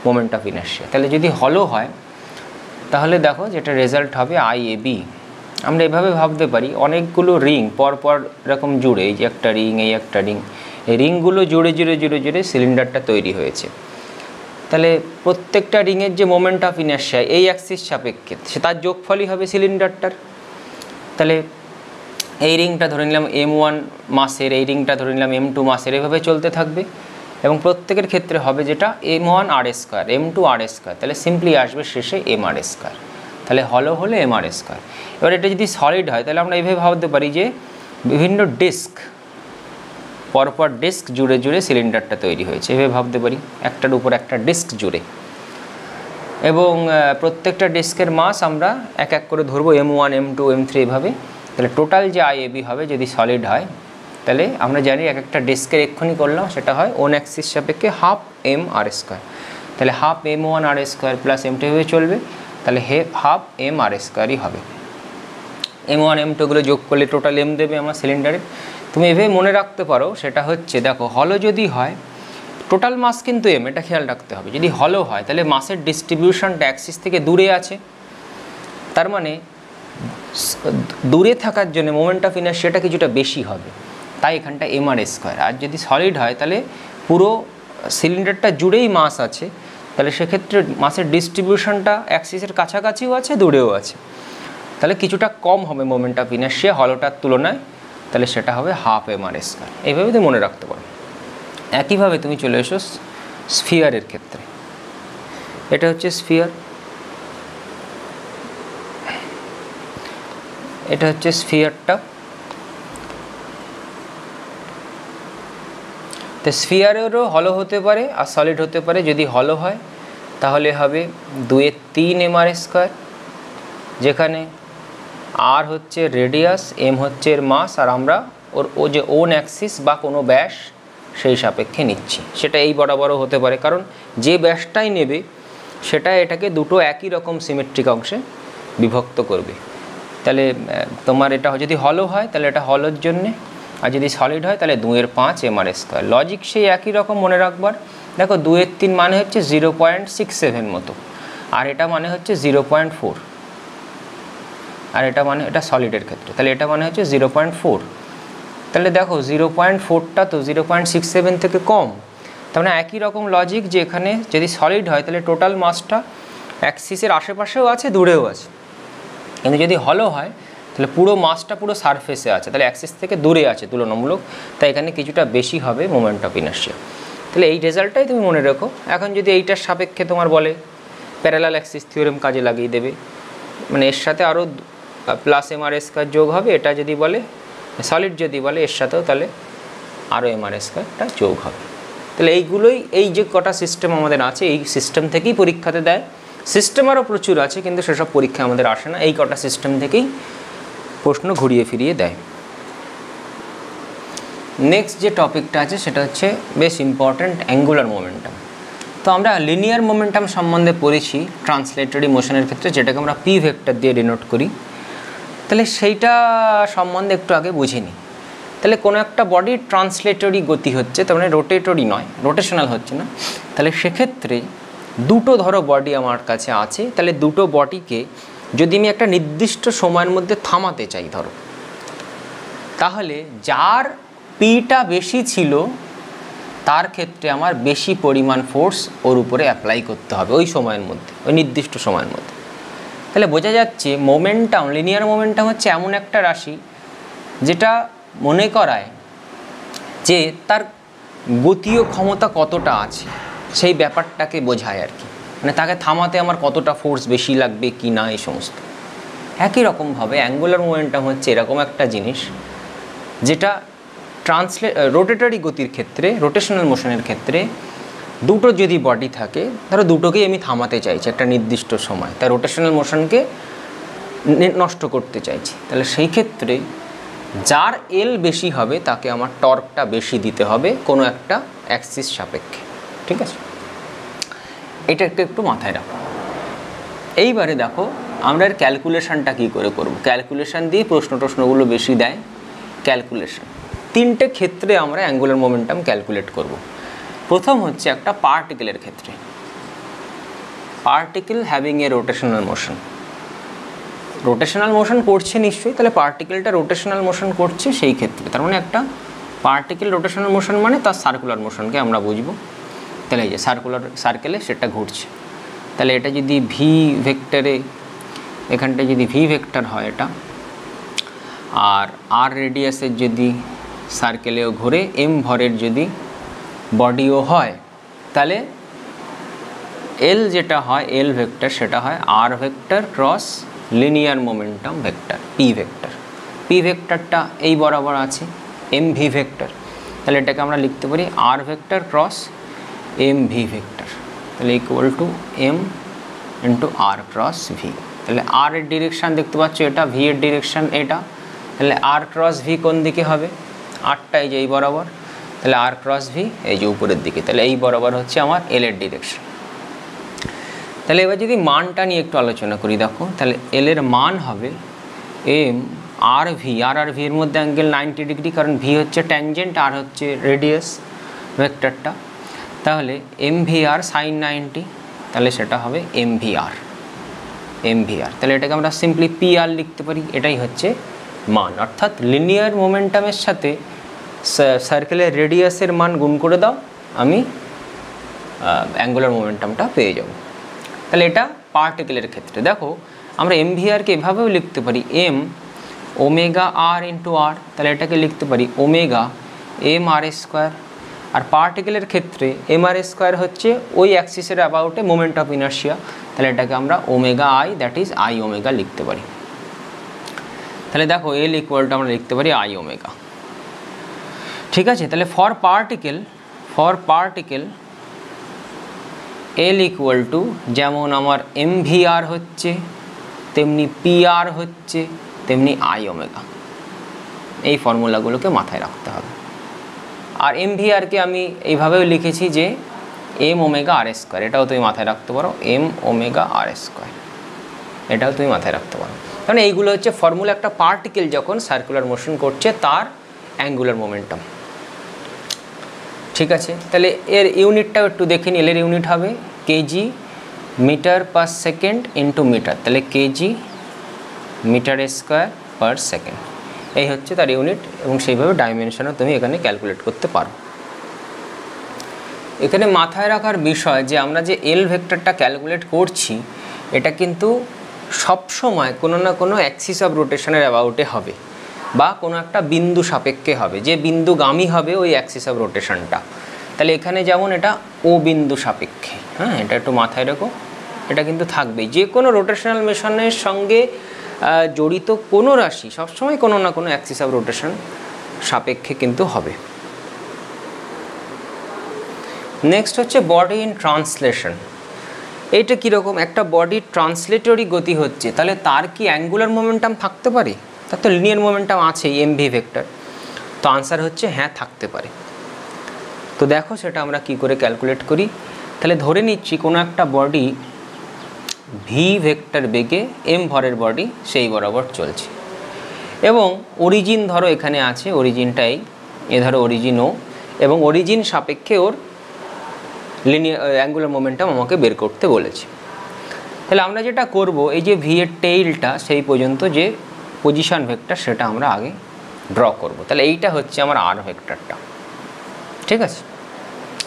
মোমেন্ট অফ ইনার্শিয়া। তাহলে যদি হলো হয় তাহলে দেখো যেটা রেজাল্ট হবে IAB। আমরা এভাবে ভাবতে পারি, অনেকগুলো রিং পরপর এরকম জুড়ে, এই যে একটা রিং, এই একটা রিং, এই রিংগুলো জুড়ে জুড়ে জুড়ে জুড়ে সিলিন্ডারটা তৈরি হয়েছে। তাহলে প্রত্যেকটা রিংয়ের যে মোমেন্ট অফ ইনার্শিয়া এই অ্যাক্সিস সাপেক্ষে সে তার যোগফলই হবে সিলিন্ডারটার। তাহলে এই রিংটা ধরে নিলাম m1 মাসের, এই রিংটা ধরে নিলাম m2 মাসের, এভাবে চলতে থাকবে এবং প্রত্যেকের ক্ষেত্রে হবে যেটা m1 r², m2 r²। তাহলে সিম্পলি আসবে শেষে mr²। তাহলে হলো হলে mr²। এবার এটা যদি সলিড হয় তাহলে আমরা এইভাবে ভাবতে পারি যে বিভিন্ন ডিস্ক, পরপর ডিস্ক জুড়ে জুড়ে সিলিন্ডারটা তৈরি হয়েছে, এভাবে ভাবতে পারি, একটার উপর একটা ডিস্ক জুড়ে। এবং প্রত্যেকটা ডিস্কের মাস আমরা এক এক করে ধরবো m1 m2 m3 এভাবে। তাহলে টোটাল যে IAB হবে যদি সলিড হয়, তাহলে আমরা জানি এক একটা ডিস্কের এক্ষুনি করলাম সেটা হয় ওন অ্যাক্সিস সাপেক্ষে 12mr²। তাহলে 12m1r² প্লাস m2 এভাবে চলবে, তাহলে 12mr²ই হবে। m1 m2গুলো যোগ করলে টোটাল m দেবে আমার সিলিন্ডারে। তুমি এভাবে মনে রাখতে পারো, সেটা হচ্ছে দেখো হলো যদি হয় টোটাল মাস কিন্তু m, এটা খেয়াল রাখতে হবে। যদি হলো হয় তাহলে মাসের ডিস্ট্রিবিউশনটা অ্যাক্সিস থেকে দূরে আছে, তার মানে দূরে থাকার জন্য মোমেন্ট অফ ইনার্শিয়াটা কিছুটা বেশি হবে, তাই এখানটা mr²। আর যদি সলিড হয় তাহলে পুরো সিলিন্ডারটা জুড়েই মাস আছে, তাহলে সেক্ষেত্রে মাসের ডিস্ট্রিবিউশনটা অ্যাক্সিসের কাছাকাছিও আছে, দূরেও আছে। তাহলে কিছুটা কম হবে মোমেন্ট অফ ইনার্শিয়া হলোটার তুলনায়, তাহলে সেটা হবে হাফ mr²। এইভাবে তুমি মনে রাখতে পারো। একইভাবে তুমি চলে এসো স্ফিয়ারের ক্ষেত্রে। এটা হচ্ছে স্ফিয়ার, এটা হচ্ছে স্ফিয়ারটা। তো স্ফিয়ারেরও হলো হতে পারে আর সলিড হতে পারে। যদি হলো হয় তাহলে হবে 2/3 mr², যেখানে আর হচ্ছে রেডিয়াস, এম হচ্ছে এর মাস, আর আমরা ও যে ওন অ্যাক্সিস বা কোনো ব্যাস সেই সাপেক্ষে নিচ্ছি। সেটা এই বরাবরও হতে পারে, কারণ যে ব্যাসটাই নেবে সেটা এটাকে দুটো একই রকম সিমেট্রিক অংশে বিভক্ত করবে। তাহলে তোমার এটা যদি হলো হয় তাহলে এটা হলোর জন্যে, আর যদি সলিড হয় তাহলে 2/5 mr²। লজিক সেই একই রকম মনে রাখবার। দেখো 2/3 মানে হচ্ছে 0.67 মতো, আর এটা মানে হচ্ছে 0.4, আর এটা মানে এটা সলিডের ক্ষেত্রে, তাহলে এটা মানে হচ্ছে 0.4। তাহলে দেখো 0.4টা তো 0.67 থেকে কম, তার মানে একই রকম লজিক যে এখানে যদি সলিড হয় তাহলে টোটাল মাসটা অ্যাক্সিসের আশেপাশেও আছে, দূরেও আছে। কিন্তু যদি হলো হয় তাহলে পুরো মাসটা পুরো সারফেসে আছে, তাহলে অ্যাক্সিস থেকে দূরে আছে তুলনামূলক, তাই এখানে কিছুটা বেশি হবে মোমেন্ট অফ ইনার্শিয়া। তাহলে এই রেজাল্টটাই তুমি মনে রেখো। এখন যদি এইটার সাপেক্ষে তোমার বলে প্যারালাল অ্যাক্সিস থিওরেম কাজে লাগিয়ে দেবে, মানে এর সাথে আরও প্লাস mr² যোগ হবে। এটা যদি বলে সলিড, যদি বলে এর সাথেও তাহলে আরও mr²টা যোগ হবে। তাহলে এইগুলোই, এই যে কটা সিস্টেম আমাদের আছে এই সিস্টেম থেকেই পরীক্ষাতে দেয়। সিস্টেম আরও প্রচুর আছে কিন্তু সেসব পরীক্ষা আমাদের আসে না, এই কটা সিস্টেম থেকেই প্রশ্ন ঘুরিয়ে ফিরিয়ে দেয়। নেক্সট যে টপিকটা আছে সেটা হচ্ছে বেশ ইম্পর্ট্যান্ট, অ্যাঙ্গুলার মোমেন্টাম। তো আমরা লিনিয়ার মোমেন্টাম সম্বন্ধে পড়েছি ট্রান্সলেটরি মোশনের ক্ষেত্রে, যেটাকে আমরা পি ভেক্টর দিয়ে ডিনোট করি। তাহলে সেইটা সম্বন্ধে একটু আগে বুঝিনি। তাহলে কোনো একটা বডির ট্রান্সলেটরি গতি হচ্ছে, তার মানে রোটেটরি নয়, রোটেশনাল হচ্ছে না। তাহলে সেক্ষেত্রে দুটো ধরো বডি আমার কাছে আছে, তাহলে দুটো বডিকে যদি আমি একটা নির্দিষ্ট সময়ের মধ্যে থামাতে চাই ধরো, তাহলে যার পিটা বেশি ছিল তার ক্ষেত্রে আমার বেশি পরিমাণ ফোর্স ওর উপরে অ্যাপ্লাই করতে হবে ওই সময়ের মধ্যে, ওই নির্দিষ্ট সময়ের মধ্যে। তাহলে বোঝা যাচ্ছে মোমেন্টাম, লিনিয়ার মোমেন্টাম হচ্ছে এমন একটা রাশি যেটা মনে করায় যে তার গতীয় ক্ষমতা কতটা আছে, সেই ব্যাপারটাকে বোঝায় আর কি। মানে তাকে থামাতে আমার কতটা ফোর্স বেশি লাগবে কি না, এই সমস্ত। একই রকমভাবে অ্যাঙ্গুলার মোমেন্টাম হচ্ছে এরকম একটা জিনিস যেটা রোটেটরি গতির ক্ষেত্রে, রোটেশনাল মোশনের ক্ষেত্রে দুটো যদি বডি থাকে, ধরো দুটোকেই আমি থামাতে চাইছি একটা নির্দিষ্ট সময়, তাই রোটেশনাল মোশনকে নষ্ট করতে চাইছি, তাহলে সেই ক্ষেত্রে যার এল বেশি হবে তাকে আমার টর্কটা বেশি দিতে হবে কোনো একটা অ্যাক্সিস সাপেক্ষে। ঠিক আছে, এটা একটু মাথায় রাখো। এইবারে দেখো আমরা এর ক্যালকুলেশনটা কী করে করব। ক্যালকুলেশন দিয়ে প্রশ্নগুলো বেশি দেয়। ক্যালকুলেশন তিনটে ক্ষেত্রে আমরা অ্যাঙ্গুলার মোমেন্টাম ক্যালকুলেট করব। প্রথম হচ্ছে একটা পার্টিকেলের ক্ষেত্রে, particle having a rotational motion. Rotational motion করছে নিশ্চয়ই, তাহলে পার্টিকেলটা রোটেশনাল মোশন করছে সেই ক্ষেত্রে, তার মানে একটা পার্টিকেল রোটেশনাল মোশন মানে তার সার্কুলার মোশনকে আমরা বুঝবো। তাহলে এই যে সার্কেলে সেটা ঘুরছে, তাহলে এটা যদি ভি ভেক্টরে, এখানটা যদি ভি ভেক্টর হয় এটা, আর আর রেডিয়াসের যদি সার্কেলেও ঘুরে, এম ভরের যদি বডিও হয়, তাহলে এল যেটা হয় এল ভেক্টর সেটা হয় R vector cross linear momentum vector P vector. P ভেক্টরটা এই বরাবর আছে এম ভি ভেক্টর, তাহলে এটাকে আমরা লিখতে পারি R vector cross M V vector, তাহলে equal to M into R cross V. তাহলে আর এর ডিরেকশান দেখতে পাচ্ছ এটা, ভি এর ডিরেকশান এটা, তাহলে আর ক্রস ভি কোন দিকে হবে, আরটা এই যে এই বরাবর, তাহলে আর ক্রস ভি এই যে উপরের দিকে, তাহলে এই বরাবর হচ্ছে আমার এল এর ডিরেকশন। তাহলে এবার যদি মানটা নিয়ে একটু আলোচনা করি, দেখো তাহলে এল এর মান হবে এম আর ভি, আর ভি এর মধ্যে অ্যাঙ্গেল 90 ডিগ্রি, কারণ ভি হচ্ছে ট্যানজেন্ট আর হচ্ছে রেডিয়াস ভেক্টরটা, তাহলে এম ভি আর সাইন 90, তাহলে সেটা হবে এম ভি আর, এম ভি আর। তাহলে এটাকে আমরা সিম্পলি পি আর লিখতে পারি, এটাই হচ্ছে মান। অর্থাৎ লিনিয়ার মোমেন্টামের সাথে সার্কেলের রেডিয়াসের মান গুণ করে দাও, আমি অ্যাঙ্গুলার মোমেন্টামটা পেয়ে যাব। তাহলে এটা পার্টিকেলের ক্ষেত্রে। দেখো আমরা এমভিআরকে এভাবেও লিখতে পারি এম ওমেগা আর ইন্টু আর, তাহলে এটাকে লিখতে পারি ওমেগা এম আর স্কোয়ার। আর পার্টিকেলের ক্ষেত্রে এম আর স্কোয়ার হচ্ছে ওই অ্যাক্সিসের অ্যাবাউটে মোমেন্ট অফ ইনার্শিয়া, তাহলে এটাকে আমরা omega I, that is I omega লিখতে পারি। তাহলে দেখো এল ইকুয়ালটা আমরা লিখতে পারি আই ওমেগা। ঠিক আছে, তাহলে for particle L equal to যেমন আমার এমভিআর হচ্ছে তেমনি পিআর হচ্ছে তেমনি আই ওমেগা। এই ফর্মুলাগুলোকে মাথায় রাখতে হবে। আর এমভিআরকে আমি এইভাবেও লিখেছি যে এম ওমেগা আর স্কোয়ার, এটাও তুমি মাথায় রাখতে পারো, এম ওমেগা আর স্কোয়ার, এটাও তুমি মাথায় রাখতে পারো। কারণ এইগুলো হচ্ছে ফর্মুলা একটা পার্টিকেল যখন সার্কুলার মোশন করছে তার অ্যাঙ্গুলার মোমেন্টাম। ঠিক আছে, তাহলে এর ইউনিটটাও একটু দেখে নিই। এর ইউনিট হবে KG metre per second into metre, তাহলে KG metre square per second, এই হচ্ছে তার ইউনিট। এবং সেইভাবে ডাইমেনশনও তুমি এখানে ক্যালকুলেট করতে পারো। এখানে মাথায় রাখার বিষয় যে আমরা যে এল ভেক্টরটা ক্যালকুলেট করছি এটা কিন্তু সবসময় কোনো না কোনো অ্যাক্সিস অফ রোটেশনের অ্যাবাউটে হবে বা কোনো একটা বিন্দু সাপেক্ষে হবে, যে বিন্দুগামী হবে ওই অ্যাক্সিস অফ রোটেশনটা। তাহলে এখানে যেমন এটা ও বিন্দু সাপেক্ষে, হ্যাঁ এটা একটু মাথায় রেখো, এটা কিন্তু থাকবেই। যে কোনো রোটেশনাল মেশনের সঙ্গে জড়িত কোনো রাশি সবসময় কোনো না কোনো অ্যাক্সিস অফ রোটেশন সাপেক্ষে কিন্তু হবে। নেক্সট হচ্ছে বডি ইন ট্রান্সলেশন। এইটা কীরকম, একটা বডির ট্রান্সলেটরি গতি হচ্ছে, তাহলে তার কি অ্যাঙ্গুলার মোমেন্টাম থাকতে পারে? তার তো লিনিয়ার মোমেন্টাম আছে এমভি ভেক্টর, তো আনসার হচ্ছে হ্যাঁ থাকতে পারে। তো দেখো সেটা আমরা কি করে ক্যালকুলেট করি। তাহলে ধরে নিচ্ছি কোনো একটা বডি ভি ভেক্টর বেগে এম ভরের বডি সেই বরাবর চলছে এবং অরিজিন ধরো এখানে আছে, অরিজিনটাই এ ধরো অরিজিন ও, এবং অরিজিন সাপেক্ষে ওর লিনিয়ার অ্যাঙ্গুলার মোমেন্টাম আমাকে বের করতে বলেছে। তাহলে আমরা যেটা করব, এই যে ভি এর টেইলটা সেই পর্যন্ত যে পজিশন ভেক্টর সেটা আমরা আগে ড্র করব। তাহলে এইটা হচ্ছে আমার আর ভেক্টরটা। ঠিক আছে,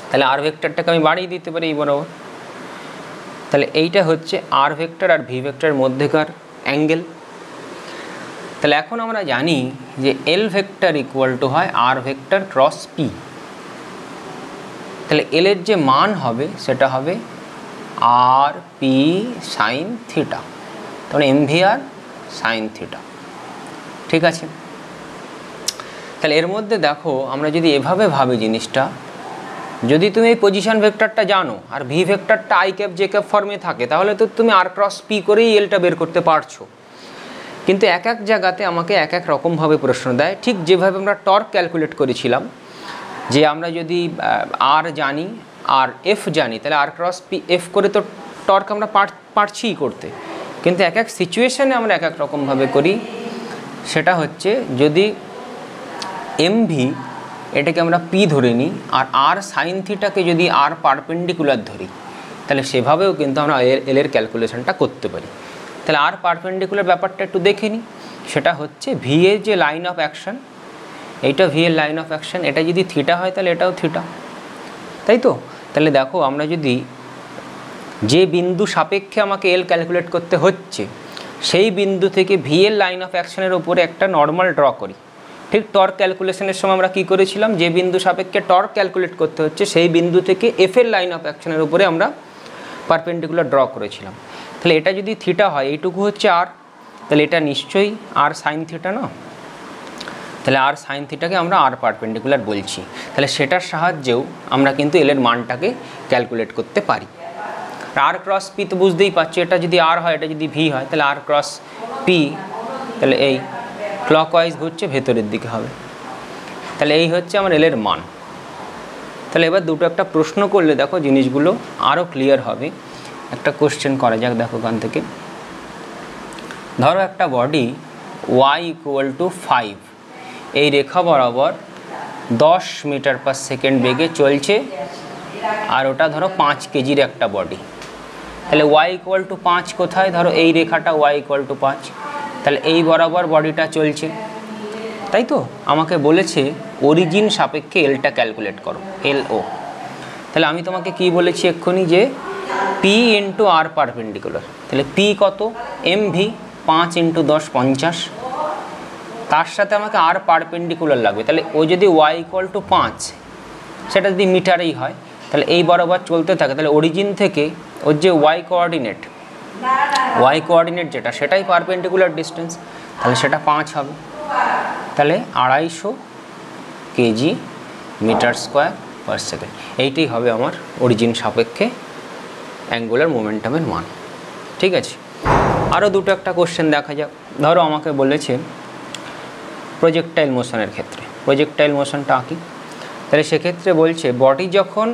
তাহলে আর ভেক্টরটাকে আমি বাড়িয়ে দিতে পারি এই বরাবর। তাহলে এইটা হচ্ছে আর ভেক্টর আর ভি ভেক্টরের মধ্যেকার অ্যাঙ্গেল। তাহলে এখন আমরা জানি যে এল ভেক্টর ইকুয়াল টু হয় আর ভেক্টর ক্রস পি। তাহলে এল এর যে মান হবে সেটা হবে আর পি সাইন থিটা, তাহলে এমভিআর সাইন থিটা। ঠিক আছে, তাহলে এর মধ্যে দেখো আমরা যদি এভাবে ভাবি জিনিসটা, যদি তুমি এই পজিশন ভেক্টরটা জানো আর ভি ভেক্টরটা আই ক্যাপ জে ক্যাপ ফর্মে থাকে তাহলে তো তুমি আর ক্রস পি করেই এলটা বের করতে পারছো। কিন্তু এক এক জায়গাতে আমাকে এক এক রকমভাবে প্রশ্ন দেয়, ঠিক যেভাবে আমরা টর্ক ক্যালকুলেট করেছিলাম যে আমরা যদি আর জানি আর এফ জানি তাহলে আর ক্রস পি এফ করে তো টর্ক আমরা পারছিই করতে, কিন্তু এক এক সিচুয়েশানে আমরা এক এক রকমভাবে করি। সেটা হচ্ছে যদি এমভি এটাকে আমরা পি ধরে নিই আর আর সাইন থিটাকে যদি আর পারপেন্ডিকুলার ধরি তাহলে সেভাবেও কিন্তু আমরা এলের ক্যালকুলেশনটা করতে পারি। তাহলে আর পারপেন্ডিকুলার ব্যাপারটা একটু দেখে নিই। সেটা হচ্ছে ভি এর যে লাইন অফ অ্যাকশন, এইটা ভি এর লাইন অফ অ্যাকশন, এটা যদি থিটা হয় তাহলে এটাও থিটা, তাই তো? তাহলে দেখো আমরা যদি যে বিন্দু সাপেক্ষে আমাকে এল ক্যালকুলেট করতে হচ্ছে সেই বিন্দু থেকে ভি এর লাইন অফ অ্যাকশনের উপরে একটা নর্মাল ড্র করি। ঠিক টর্ক ক্যালকুলেশনের সময় আমরা কী করেছিলাম, যে বিন্দু সাপেক্ষে টর্ক ক্যালকুলেট করতে হচ্ছে সেই বিন্দু থেকে এফ এর লাইন অফ অ্যাকশনের উপরে আমরা পারপেন্ডিকুলার ড্র করেছিলাম। তাহলে এটা যদি থিটা হয়, এইটুকু হচ্ছে আর, তাহলে এটা নিশ্চয়ই আর সাইন থিটা না? তাহলে আর সাইন থিটাকে আমরা আর পারপেন্ডিকুলার বলছি। তাহলে সেটার সাহায্যেও আমরা কিন্তু এলের মানটাকে ক্যালকুলেট করতে পারি। আর ক্রস পি তো বুঝতেই পারছি, এটা যদি আর হয় এটা যদি ভি হয় তাহলে আর ক্রস পি, তাহলে এই ক্লকওয়াইজ ঘুরছে ভেতরের দিকে হবে। তাহলে এই হচ্ছে আমার এলের মান। তাহলে এবার দুটো একটা প্রশ্ন করলে দেখো জিনিসগুলো আরও ক্লিয়ার হবে। একটা কোশ্চেন করা যাক, দেখো ওখান থেকে। ধরো একটা বডি ওয়াই ইকুয়াল টু 5 এই রেখা বরাবর 10 মিটার পার সেকেন্ড বেগে চলছে আর ওটা ধরো 5 কেজির একটা বডি। তাহলে ওয়াই ইকুয়াল টু 5 কোথায়? ধরো এই রেখাটা ওয়াই ইকুয়াল টু 5, তাহলে এই বরাবর বডিটা চলছে, তাই তো? আমাকে বলেছে অরিজিন সাপেক্ষে এলটা ক্যালকুলেট করো, এল ও। তাহলে আমি তোমাকে কি বলেছি এক্ষুনি, যে পি ইন্টু আর পারপেন্ডিকুলার, তাহলে পি কত, এম ভি 5 × 10 50, তার সাথে আমাকে আর পারপেন্ডিকুলার লাগবে, তাহলে ও যদি ওয়াই ইকুয়াল টু 5, সেটা যদি মিটারেই হয় তাহলে এই বরাবর চলতে থাকে, তাহলে অরিজিন থেকে ওর যে ওয়াই কোঅর্ডিনেট যেটা সেটাই পারপেন্ডিকুলার ডিস্টেন্স, তাহলে সেটা 5 হবে, তাহলে 250 K G metre square per second, এইটাই হবে আমার অরিজিন সাপেক্ষে অ্যাঙ্গুলার মোমেন্টামের মান। ঠিক আছে, আরও দুটো একটা কোশ্চেন দেখা যাক। ধরো আমাকে বলেছে প্রজেক্টাইল মোশনের ক্ষেত্রে, প্রজেক্টাইল মোশনটা আঁকি, তাহলে সেক্ষেত্রে বলছে বডি যখন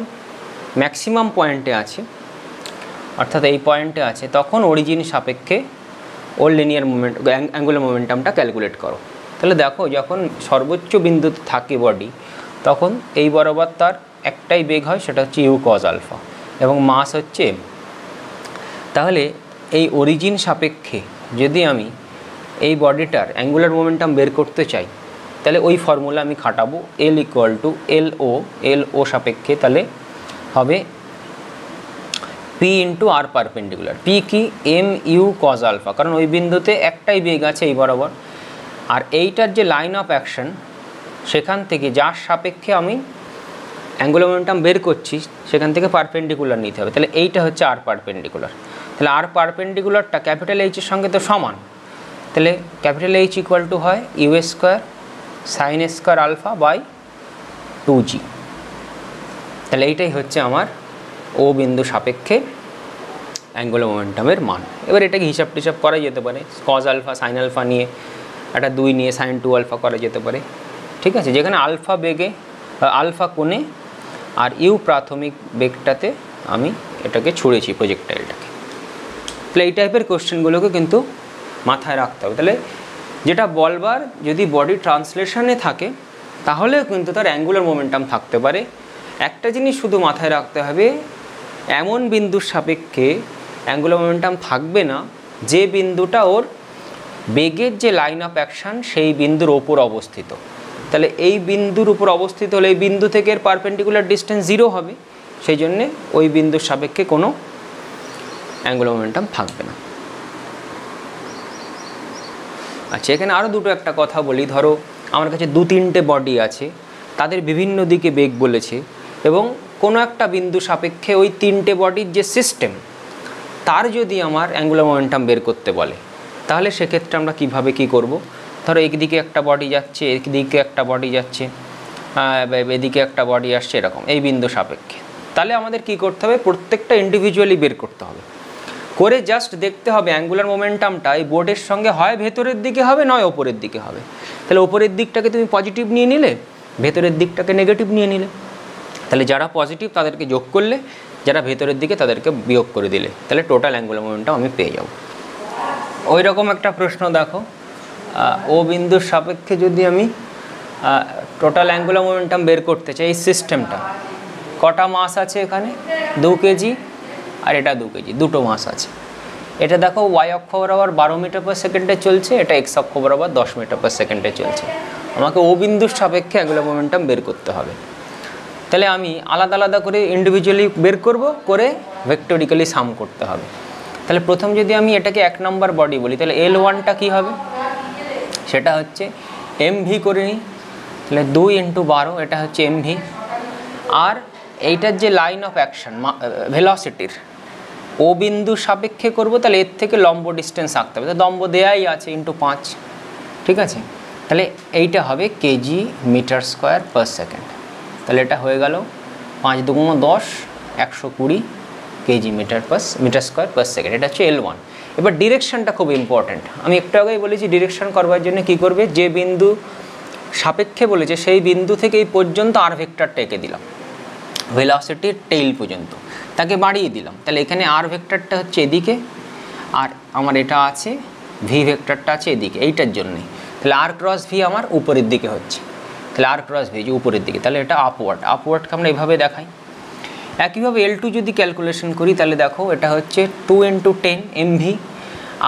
ম্যাক্সিমাম পয়েন্টে আছে, অর্থাৎ এই পয়েন্টে আছে, তখন অরিজিন সাপেক্ষে ওর লিনিয়ার মোমেন্ট অ্যাঙ্গুলার মোমেন্টামটা ক্যালকুলেট করো। তাহলে দেখো যখন সর্বোচ্চ বিন্দুতে থাকে বডি, তখন এই বরাবর তার একটাই বেগ হয়, সেটা হচ্ছে ইউ কজ আলফা, এবং মাস হচ্ছে এম। তাহলে এই অরিজিন সাপেক্ষে যদি আমি এই বডিটার অ্যাঙ্গুলার মোমেন্টাম বের করতে চাই, তাহলে ওই ফর্মুলা আমি খাটাবো, এল ইকুয়াল টু এল ও সাপেক্ষে, তাহলে হবে পি ইন্টু আর পারপেন্ডিকুলার। পি কি, এম ইউ কজ আলফা, কারণ ওই বিন্দুতে একটাই বেগ আছে এই বরাবর, আর এইটার যে লাইন অফ অ্যাকশন সেখান থেকে যার সাপেক্ষে আমি অ্যাঙ্গুলার মোমেন্টাম বের করছি সেখান থেকে পারপেন্ডিকুলার নিতে হবে, তাহলে এইটা হচ্ছে আর পারপেন্ডিকুলার। তাহলে আর পারপেন্ডিকুলারটা ক্যাপিটাল এইচের সঙ্গে তো সমান, তাহলে ক্যাপিটাল এইচ ইকুয়াল টু হয় U square sine square alpha by 2g। তাহলে এইটাই হচ্ছে আমার ও বিন্দু সাপেক্ষে অ্যাঙ্গুলার মোমেন্টামের মান। এবার এটাকে হিসাব টিসাব করা যেতে পারে, কজ আলফা সাইন আলফা নিয়ে, একটা 2 নিয়ে সাইন 2 আলফা করা যেতে পারে। ঠিক আছে, যেখানে আলফা বেগে আলফা কোণে আর ইউ প্রাথমিক বেগটাতে আমি এটাকে ছুঁড়েছি প্রজেক্টাইলটাকে। তাহলে এই টাইপের কোশ্চেনগুলোকে কিন্তু মাথায় রাখতে হবে। তাহলে যেটা বলবার, যদি বডি ট্রান্সলেশনে থাকে তাহলেও কিন্তু তার অ্যাঙ্গুলার মোমেন্টাম থাকতে পারে। একটা জিনিস শুধু মাথায় রাখতে হবে, এমন বিন্দুর সাপেক্ষে অ্যাঙ্গুলার মোমেন্টাম থাকবে না যে বিন্দুটা ওর বেগের যে লাইন অফ অ্যাকশান সেই বিন্দুর ওপর অবস্থিত। তাহলে এই বিন্দুর উপর অবস্থিত হলে এই বিন্দু থেকে এর পারপেন্ডিকুলার ডিস্টেন্স 0 হবে, সেই জন্যে ওই বিন্দুর সাপেক্ষে কোনো অ্যাঙ্গুলার মোমেন্টাম থাকবে না। আচ্ছা, এখানে আরও দুটো একটা কথা বলি। ধরো আমার কাছে 2-3টে বডি আছে, তাদের বিভিন্ন দিকে বেগ বলেছে, এবং কোনো একটা বিন্দু সাপেক্ষে ওই 3টে বডির যে সিস্টেম তার যদি আমার অ্যাঙ্গুলার মোমেন্টাম বের করতে বলে, তাহলে সেক্ষেত্রে আমরা কীভাবে কী করব। ধরো একদিকে একটা বডি যাচ্ছে, একদিকে একটা বডি যাচ্ছে, এদিকে একটা বডি আসছে, এরকম এই বিন্দু সাপেক্ষে, তাহলে আমাদের কি করতে হবে, প্রত্যেকটা ইন্ডিভিজুয়ালি বের করতে হবে, করে জাস্ট দেখতে হবে অ্যাঙ্গুলার মোমেন্টামটা এই বোর্ডের সঙ্গে হয় ভেতরের দিকে হবে নয় ওপরের দিকে হবে। তাহলে ওপরের দিকটাকে তুমি পজিটিভ নিয়ে নিলে, ভেতরের দিকটাকে নেগেটিভ নিয়ে নিলে, তাহলে যারা পজিটিভ তাদেরকে যোগ করলে, যারা ভেতরের দিকে তাদেরকে বিয়োগ করে দিলে, তাহলে টোটাল অ্যাঙ্গুলার মোমেন্টাম আমি পেয়ে যাব। ওই রকম একটা প্রশ্ন দেখো, ও বিন্দুর সাপেক্ষে যদি আমি টোটাল অ্যাঙ্গুলার মোমেন্টাম বের করতে চাই, এই সিস্টেমটা কটা মাস আছে, এখানে 2 কেজি আর এটা 2 কেজি, দুটো মাস আছে। এটা দেখো ওয়াই অক্ষ বরাবর 12 মিটার পার সেকেন্ডে চলছে, এটা এক্স অক্ষ বরাবর 10 মিটার পার সেকেন্ডে চলছে। আমাকে ও বিন্দুর সাপেক্ষে অ্যাঙ্গুলার মোমেন্টাম বের করতে হবে। তাহলে আমি আলাদা আলাদা করে ইন্ডিভিজুয়ালি বের করব, করে ভেক্টরিক্যালি সাম করতে হবে। তাহলে প্রথম যদি আমি এটাকে 1 নম্বর বডি বলি, তাহলে L1টা কী হবে, সেটা হচ্ছে MV করে নিই, তাহলে 2 × 12, এটা হচ্ছে MV। আর এইটার যে লাইন অফ অ্যাকশান ভেলোসিটির ও বিন্দু সাপেক্ষে করব, তাহলে এর থেকে লম্ব ডিস্টেন্স আঁকতে হবে, তো লম্ব দেয়াই আছে × 5। ঠিক আছে, তাহলে এইটা হবে KG metre square per second. তাহলে এটা হয়ে গেল 5 × 2 = 10, 120 K G metre square per second. এটা হচ্ছে L1। এবার ডিরেকশনটা খুব ইম্পর্ট্যান্ট। আমি একটু আগেই বলেছি ডিরেকশন করবার জন্য কী করবে, যে বিন্দু সাপেক্ষে বলেছে সেই বিন্দু থেকে এই পর্যন্ত আর ভেক্টরটা এঁকে দিলাম, ভেলোসিটির টেইল পর্যন্ত তাকে বাড়িয়ে দিলাম। তাহলে এখানে আর ভেক্টরটা হচ্ছে এদিকে, আর আমার এটা আছে ভি ভেক্টরটা আছে এদিকে, এইটার জন্যই। তাহলে আর ক্রস ভি আমার উপরের দিকে হচ্ছে, তাহলে আর ক্রস ভি যে উপরের দিকে, তাহলে এটা আপওয়ার্ডকে আমরা এভাবে দেখাই। একইভাবে L2 যদি ক্যালকুলেশন করি, তাহলে দেখো এটা হচ্ছে 2 × 10 MV,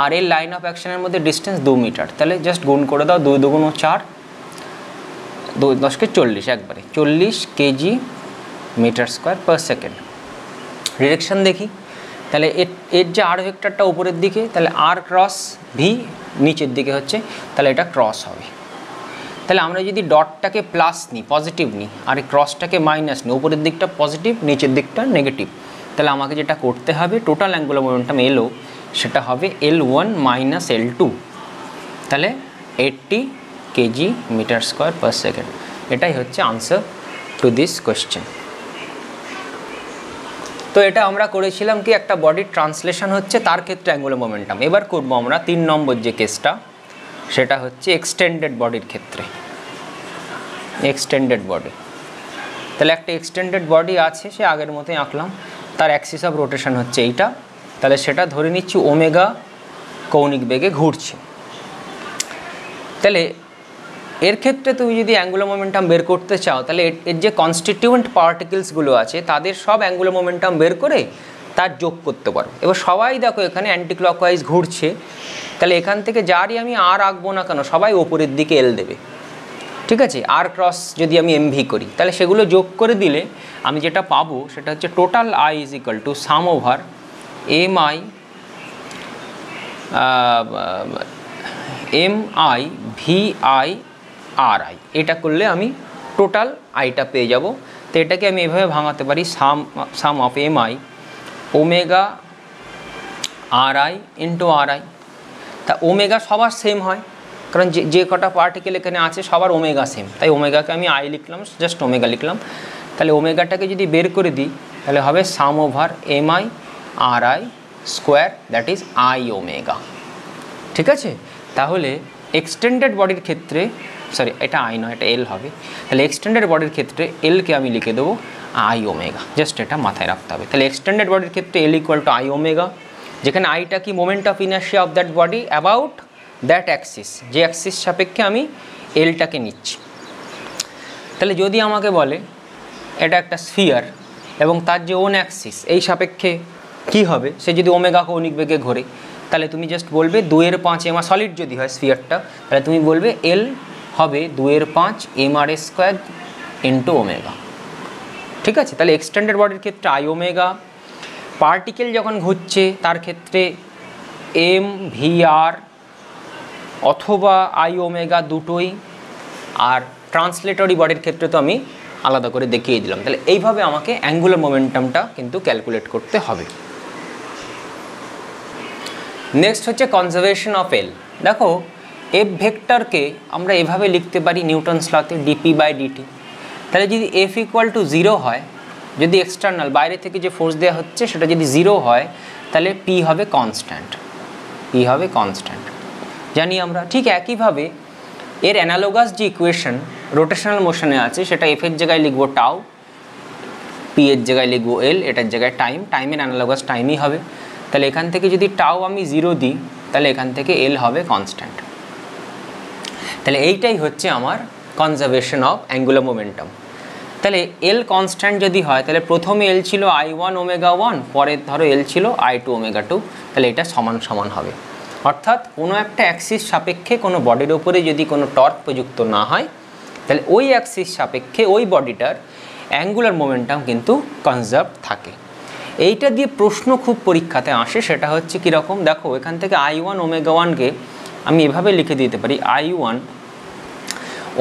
আর এর লাইন অফ অ্যাকশনের মধ্যে ডিস্টেন্স 2 মিটার। তাহলে জাস্ট গুণ করে দাও, 2 × 2 = 4, 2 × 10 = 40, একবারে 40 K G metre square per second. Direction দেখি, তাহলে এর যে আর ভেক্টরটা উপরের দিকে, তাহলে আর ক্রস ভি নিচের দিকে হচ্ছে, তাহলে এটা ক্রস হবে। তাহলে আমরা যদি ডটটাকে প্লাস নিই, পজিটিভ নিই, আর এই ক্রসটাকে মাইনাস নিই, উপরের দিকটা পজিটিভ নিচের দিকটা নেগেটিভ, তাহলে আমাকে যেটা করতে হবে টোটাল অ্যাঙ্গুলার মোমেন্টাম এলও সেটা হবে L1 মাইনাস L2, তাহলে 80 KG metre square per second. এটাই হচ্ছে আনসার টু দিস কোয়েশ্চেন। তো এটা আমরা করেছিলাম কি একটা বডির ট্রান্সলেশন হচ্ছে, তার ক্ষেত্রে অ্যাঙ্গুলার মোমেন্টাম। এবার করব আমরা 3 নম্বর যে কেসটা, সেটা হচ্ছে এক্সটেন্ডেড বডির ক্ষেত্রে। এক্সটেন্ডেড বডি, তাহলে একটা এক্সটেন্ডেড বডি আছে, সে আগের মতোই আঁকলাম, তার অ্যাক্সিস অফ রোটেশন হচ্ছে এইটা, তাহলে সেটা ধরে নিচ্ছি ওমেগা কৌণিক বেগে ঘুরছে। তাহলে এর ক্ষেত্রে তুমি যদি অ্যাঙ্গুলার মোমেন্টাম বের করতে চাও, তাহলে এর যে কনস্টিটিউয়েন্ট পার্টিকেলসগুলো আছে তাদের সব অ্যাঙ্গুলার মোমেন্টাম বের করে তার যোগ করতে পারো। এবার সবাই দেখো এখানে অ্যান্টি ক্লকওয়াইজ ঘুরছে, তাহলে এখান থেকে যারই আমি আর আঁকবো না কেন সবাই ওপরের দিকে এল দেবে, ঠিক আছে। আর ক্রস যদি আমি এমভি করি, তাহলে সেগুলো যোগ করে দিলে আমি যেটা পাবো সেটা হচ্ছে total I is equal to sum over M I V I R I. এটা করলে আমি টোটাল আইটা পেয়ে যাব। তো এটাকে আমি এভাবে ভাঙাতে পারি, sum of M I omega R I into R I. তা ওমেগা সবার সেম হয়, কারণ যে কটা পার্টিকেল এখানে আছে সবার ওমেগা সেম, তাই ওমেগাকে আমি আই লিখলাম, জাস্ট ওমেগা লিখলাম। তাহলে ওমেগাটাকে যদি বের করে দিই তাহলে হবে sum over M I R I square, that is I omega, ঠিক আছে। তাহলে এক্সটেন্ডেড বডির ক্ষেত্রে, সরি এটা আই নয়, এটা এল হবে। তাহলে এক্সটেন্ডেড বডির ক্ষেত্রে এলকে আমি লিখে দেবো আই ওমেগা, জাস্ট এটা মাথায় রাখতে হবে। তাহলে এক্সটেন্ডেড বডির ক্ষেত্রে L equal to I omega, যেখানে আইটা কি moment of inertia of that body about that Axis, যে অ্যাক্সিস সাপেক্ষে আমি এলটাকে নিচ্ছি। তাহলে যদি আমাকে বলে এটা একটা স্ফিয়ার এবং তার যে ওন অ্যাক্সিস এই সাপেক্ষে কি হবে, সে যদি ওমেগা কৌণিক বেগে ঘোরে, তাহলে তুমি জাস্ট বলবে 2/5 এম আর, সলিড যদি হয় স্ফিয়ারটা, তাহলে তুমি বলবে এল হবে 2/5 mr স্কোয়ার ইন্টু ওমেগা, ঠিক আছে। তাহলে এক্সটেন্ডেড বডির ক্ষেত্রে আই ওমেগা, পার্টিকেল যখন ঘুরছে তার ক্ষেত্রে এম ভি আর অথবা আই ওমেগা দুটোই, আর ট্রান্সলেটরি বডির ক্ষেত্রে তো আমি আলাদা করে দেখিয়ে দিলাম। তাহলে এইভাবে আমাকে অ্যাঙ্গুলার মোমেন্টামটা কিন্তু ক্যালকুলেট করতে হবে। নেক্সট হচ্ছে কনজারভেশন অফ এল। দেখো এফ ভেক্টরকে আমরা এভাবে লিখতে পারি নিউটনস লতে ডিপি বাই ডিটি। তাহলে যদি এফ ইকুয়াল টু 0 হয়, যদি এক্সটার্নাল বাইরে থেকে যে ফোর্স দেওয়া হচ্ছে সেটা যদি 0 হয়, তাহলে পি হবে কনস্ট্যান্ট, পি হবে কনস্ট্যান্ট জানি আমরা। ঠিক একইভাবে এর অ্যানালোগাস যে ইকুয়েশন রোটেশনাল মোশনে আছে, সেটা এফ এর জায়গায় লিখবো টাউ, পি এর জায়গায় লিখবো এল, এটার জায়গায় টাইম, টাইমের অ্যানালোগাস টাইমই হবে। তাহলে এখান থেকে যদি টাউ আমি 0 দিই, তাহলে এখান থেকে এল হবে কনস্ট্যান্ট। তাহলে এইটাই হচ্ছে আমার কনজারভেশন অফ অ্যাঙ্গুলার মোমেন্টাম। তাহলে এল কনস্ট্যান্ট যদি হয়, তাহলে প্রথমে এল ছিল I1 ওমেগা 1, পরে ধরো এল ছিল I2 ওমেগা 2, তাহলে এটা সমান সমান হবে। অর্থাৎ কোনো একটা অ্যাক্সিস সাপেক্ষে কোনো বডির ওপরে যদি কোনো টর্ক প্রযুক্ত না হয়, তাহলে ওই অ্যাক্সিস সাপেক্ষে ওই বডিটার অ্যাঙ্গুলার মোমেন্টাম কিন্তু কনজার্ভ থাকে। এইটা দিয়ে প্রশ্ন খুব পরীক্ষাতে আসে, সেটা হচ্ছে কীরকম, দেখো এখান থেকে I1 ওমেগা 1কে আমি এভাবে লিখে দিতে পারি I1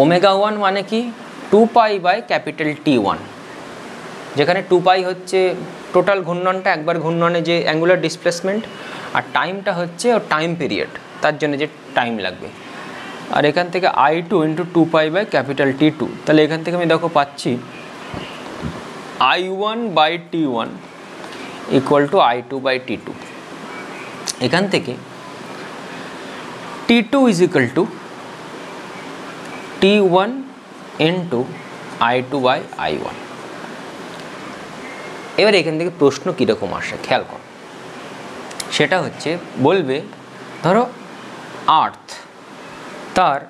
ওমেগা 1 মানে কি 2π বাই ক্যাপিটাল T1, যেখানে 2π হচ্ছে টোটাল ঘূর্ণনটা, একবার ঘূর্ণনে যে অ্যাঙ্গুলার ডিসপ্লেসমেন্ট, আর টাইমটা হচ্ছে ওর টাইম পিরিয়ড, তার জন্য যে টাইম লাগবে। আর এখান থেকে I2 into 2π by capital T2, তাহলে এখান থেকে আমি দেখো পাচ্ছি I1 by T1 equal to I2 by T2। এখান থেকে T2 is equal to T1 into I2 by I1। এবার এখান থেকে প্রশ্ন কীরকম আসে খেয়াল করো, সেটা হচ্ছে বলবে ধরো আর্থ, তার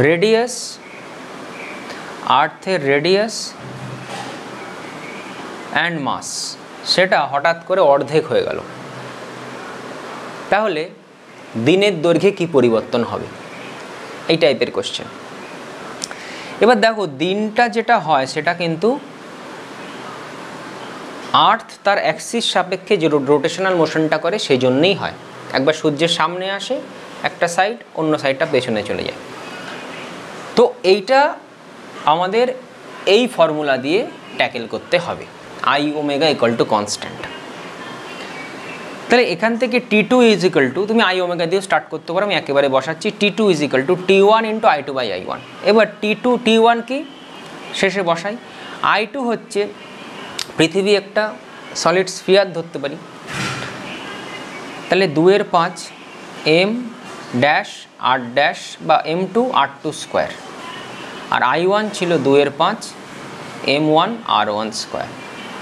রেডিয়াস, আর্থের রেডিয়াস অ্যান্ড মাস সেটা হঠাৎ করে অর্ধেক হয়ে গেল, তাহলে দিনের দৈর্ঘ্যে কি পরিবর্তন হবে, এই টাইপের কোশ্চেন। এবার দেখো দিনটা যেটা হয় সেটা কিন্তু আর্থ তার অ্যাক্সিস সাপেক্ষে যে রোটেশনাল মোশনটা করে সেই জন্যই হয়। একবার সূর্যের সামনে আসে একটা সাইড, অন্য সাইডটা পেছনে চলে যায়। তো এইটা আমাদের এই ফর্মুলা দিয়ে ট্যাকেল করতে হবে, I omega equal to constant. তাহলে এখান থেকে T2 ইজ ইকুয়াল টু, তুমি আই ওমেগা দিয়ে স্টার্ট করতে পারো, আমি একেবারে বসাচ্ছি T2 is equal to T1 into I2 by I1। এবার T1 কি শেষে বসাই। I2 হচ্ছে পৃথিবী একটা সলিড স্ফিয়ার ধরতে পারি, তাহলে 2/5 m ড্যাশ r ড্যাশ বা m2 r2 স্কোয়ার, আর I1 ছিল 2/5 m1 r1 স্কোয়ার।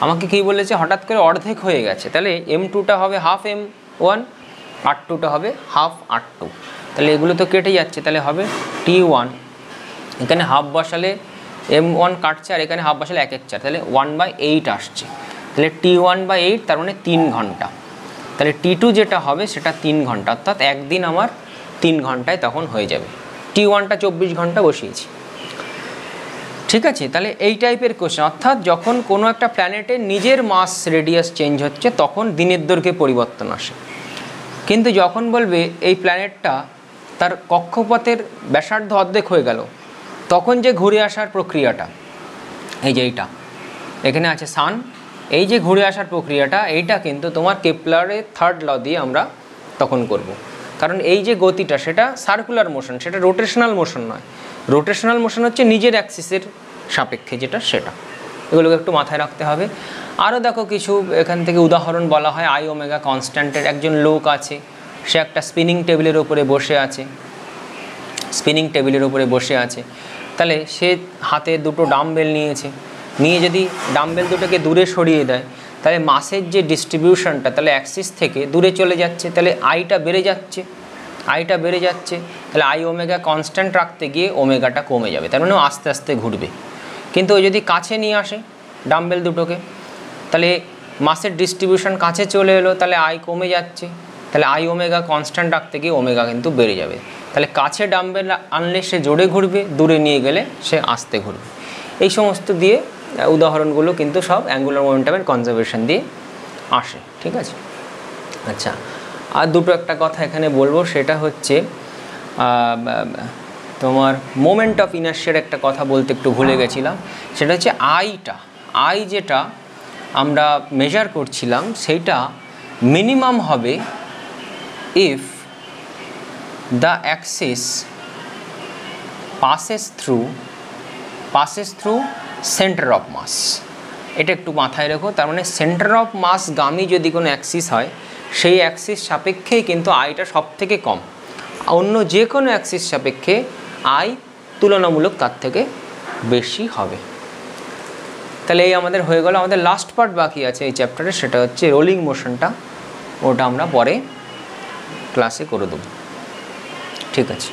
আমাকে কী বলেছে, হঠাৎ করে অর্ধেক হয়ে গেছে, তাহলে m2টা হবে হাফ m1, r2টা হবে হাফ r2, তাহলে এগুলো তো কেটে যাচ্ছে, তাহলে হবে T1, এখানে হাফ বসালে m1 কাটছে আর এখানে হাফ বসালে 1/4, তাহলে 1/8 আসছে, তাহলে T1/8 তার মানে 3 ঘন্টা। তাহলে T2 যেটা হবে সেটা 3 ঘন্টা, অর্থাৎ একদিন আমার 3 ঘন্টায় তখন হয়ে যাবে। T1টা 24 ঘন্টা বসিয়েছি, ঠিক আছে। তাহলে এই টাইপের কোশ্চেন, অর্থাৎ যখন কোনো একটা প্ল্যানেটের নিজের মাস রেডিয়াস চেঞ্জ হচ্ছে তখন দিনের দৈর্ঘ্যে পরিবর্তন আসে, কিন্তু যখন বলবে এই প্ল্যানেটটা তার কক্ষপথের ব্যাসার্ধ অর্ধেক হয়ে গেল, তখন যে ঘুরে আসার প্রক্রিয়াটা, এই যে এইটা এখানে আছে সান, এই যে ঘুরে আসার প্রক্রিয়াটা, এইটা কিন্তু তোমার কেপলারের 3rd ল দিয়ে আমরা তখন করব। কারণ এই যে গতিটা সেটা সার্কুলার মোশন, সেটা রোটেশনাল মোশন নয়। রোটেশনাল মোশন হচ্ছে নিজের অ্যাক্সিসের সাপেক্ষে যেটা, সেটা এগুলোকে একটু মাথায় রাখতে হবে। আরও দেখো কিছু এখান থেকে উদাহরণ বলা হয়। আই ওমেগা কনস্ট্যান্টের একজন লোক আছে, সে একটা স্পিনিং টেবিলের ওপরে বসে আছে, স্পিনিং টেবিলের ওপরে বসে আছে, তাহলে সে হাতে দুটো ডাম্বেল নিয়েছে, নিয়ে যদি ডাম্বেল দুটোকে দূরে সরিয়ে দেয়, তাহলে মাসের যে ডিস্ট্রিবিউশনটা তাহলে অ্যাক্সিস থেকে দূরে চলে যাচ্ছে, তাহলে আইটা বেড়ে যাচ্ছে, আইটা বেড়ে যাচ্ছে, তাহলে আই ওমেগা কনস্ট্যান্ট রাখতে গিয়ে ওমেগাটা কমে যাবে, তার মানে আস্তে আস্তে ঘুরবে। কিন্তু ওই যদি কাছে নিয়ে আসে ডাম্বেল দুটোকে, তাহলে মাসের ডিস্ট্রিবিউশন কাছে চলে এলো, তাহলে আই কমে যাচ্ছে, তাহলে আই ওমেগা কনস্ট্যান্ট রাখতে গিয়ে ওমেগা কিন্তু বেড়ে যাবে। তাহলে কাছে ডাম্বেল আনলে সে জোরে ঘুরবে, দূরে নিয়ে গেলে সে আস্তে ঘুরবে। এই সমস্ত দিয়ে উদাহরণগুলো কিন্তু সব অ্যাঙ্গুলার মোমেন্টামের কনজারভেশন দিয়ে আসে, ঠিক আছে। আচ্ছা, আর দুটো একটা কথা এখানে বলবো, সেটা হচ্ছে তোমার মোমেন্ট অফ ইনার্শিয়ার একটা কথা বলতে একটু ভুলে গেছিলাম। সেটা হচ্ছে আইটা, আই যেটা আমরা মেজার করছিলাম সেইটা মিনিমাম হবে if the axis passes through centre of mass. এটা একটু মাথায় রেখো, তার মানে সেন্টার অফ মাস গামী যদি কোনো অ্যাক্সিস হয়, সেই অ্যাক্সিস সাপেক্ষেই কিন্তু আইটা সব থেকে কম, অন্য যে কোনো অ্যাক্সিস সাপেক্ষে আই তুলনামূলক তার থেকে বেশি হবে। তাহলে এই আমাদের হয়ে গেল। আমাদের লাস্ট পার্ট বাকি আছে এই চ্যাপ্টারে, সেটা হচ্ছে রোলিং মোশনটা, ওটা আমরা পরে ক্লাসে করে দেবো, ঠিক আছে।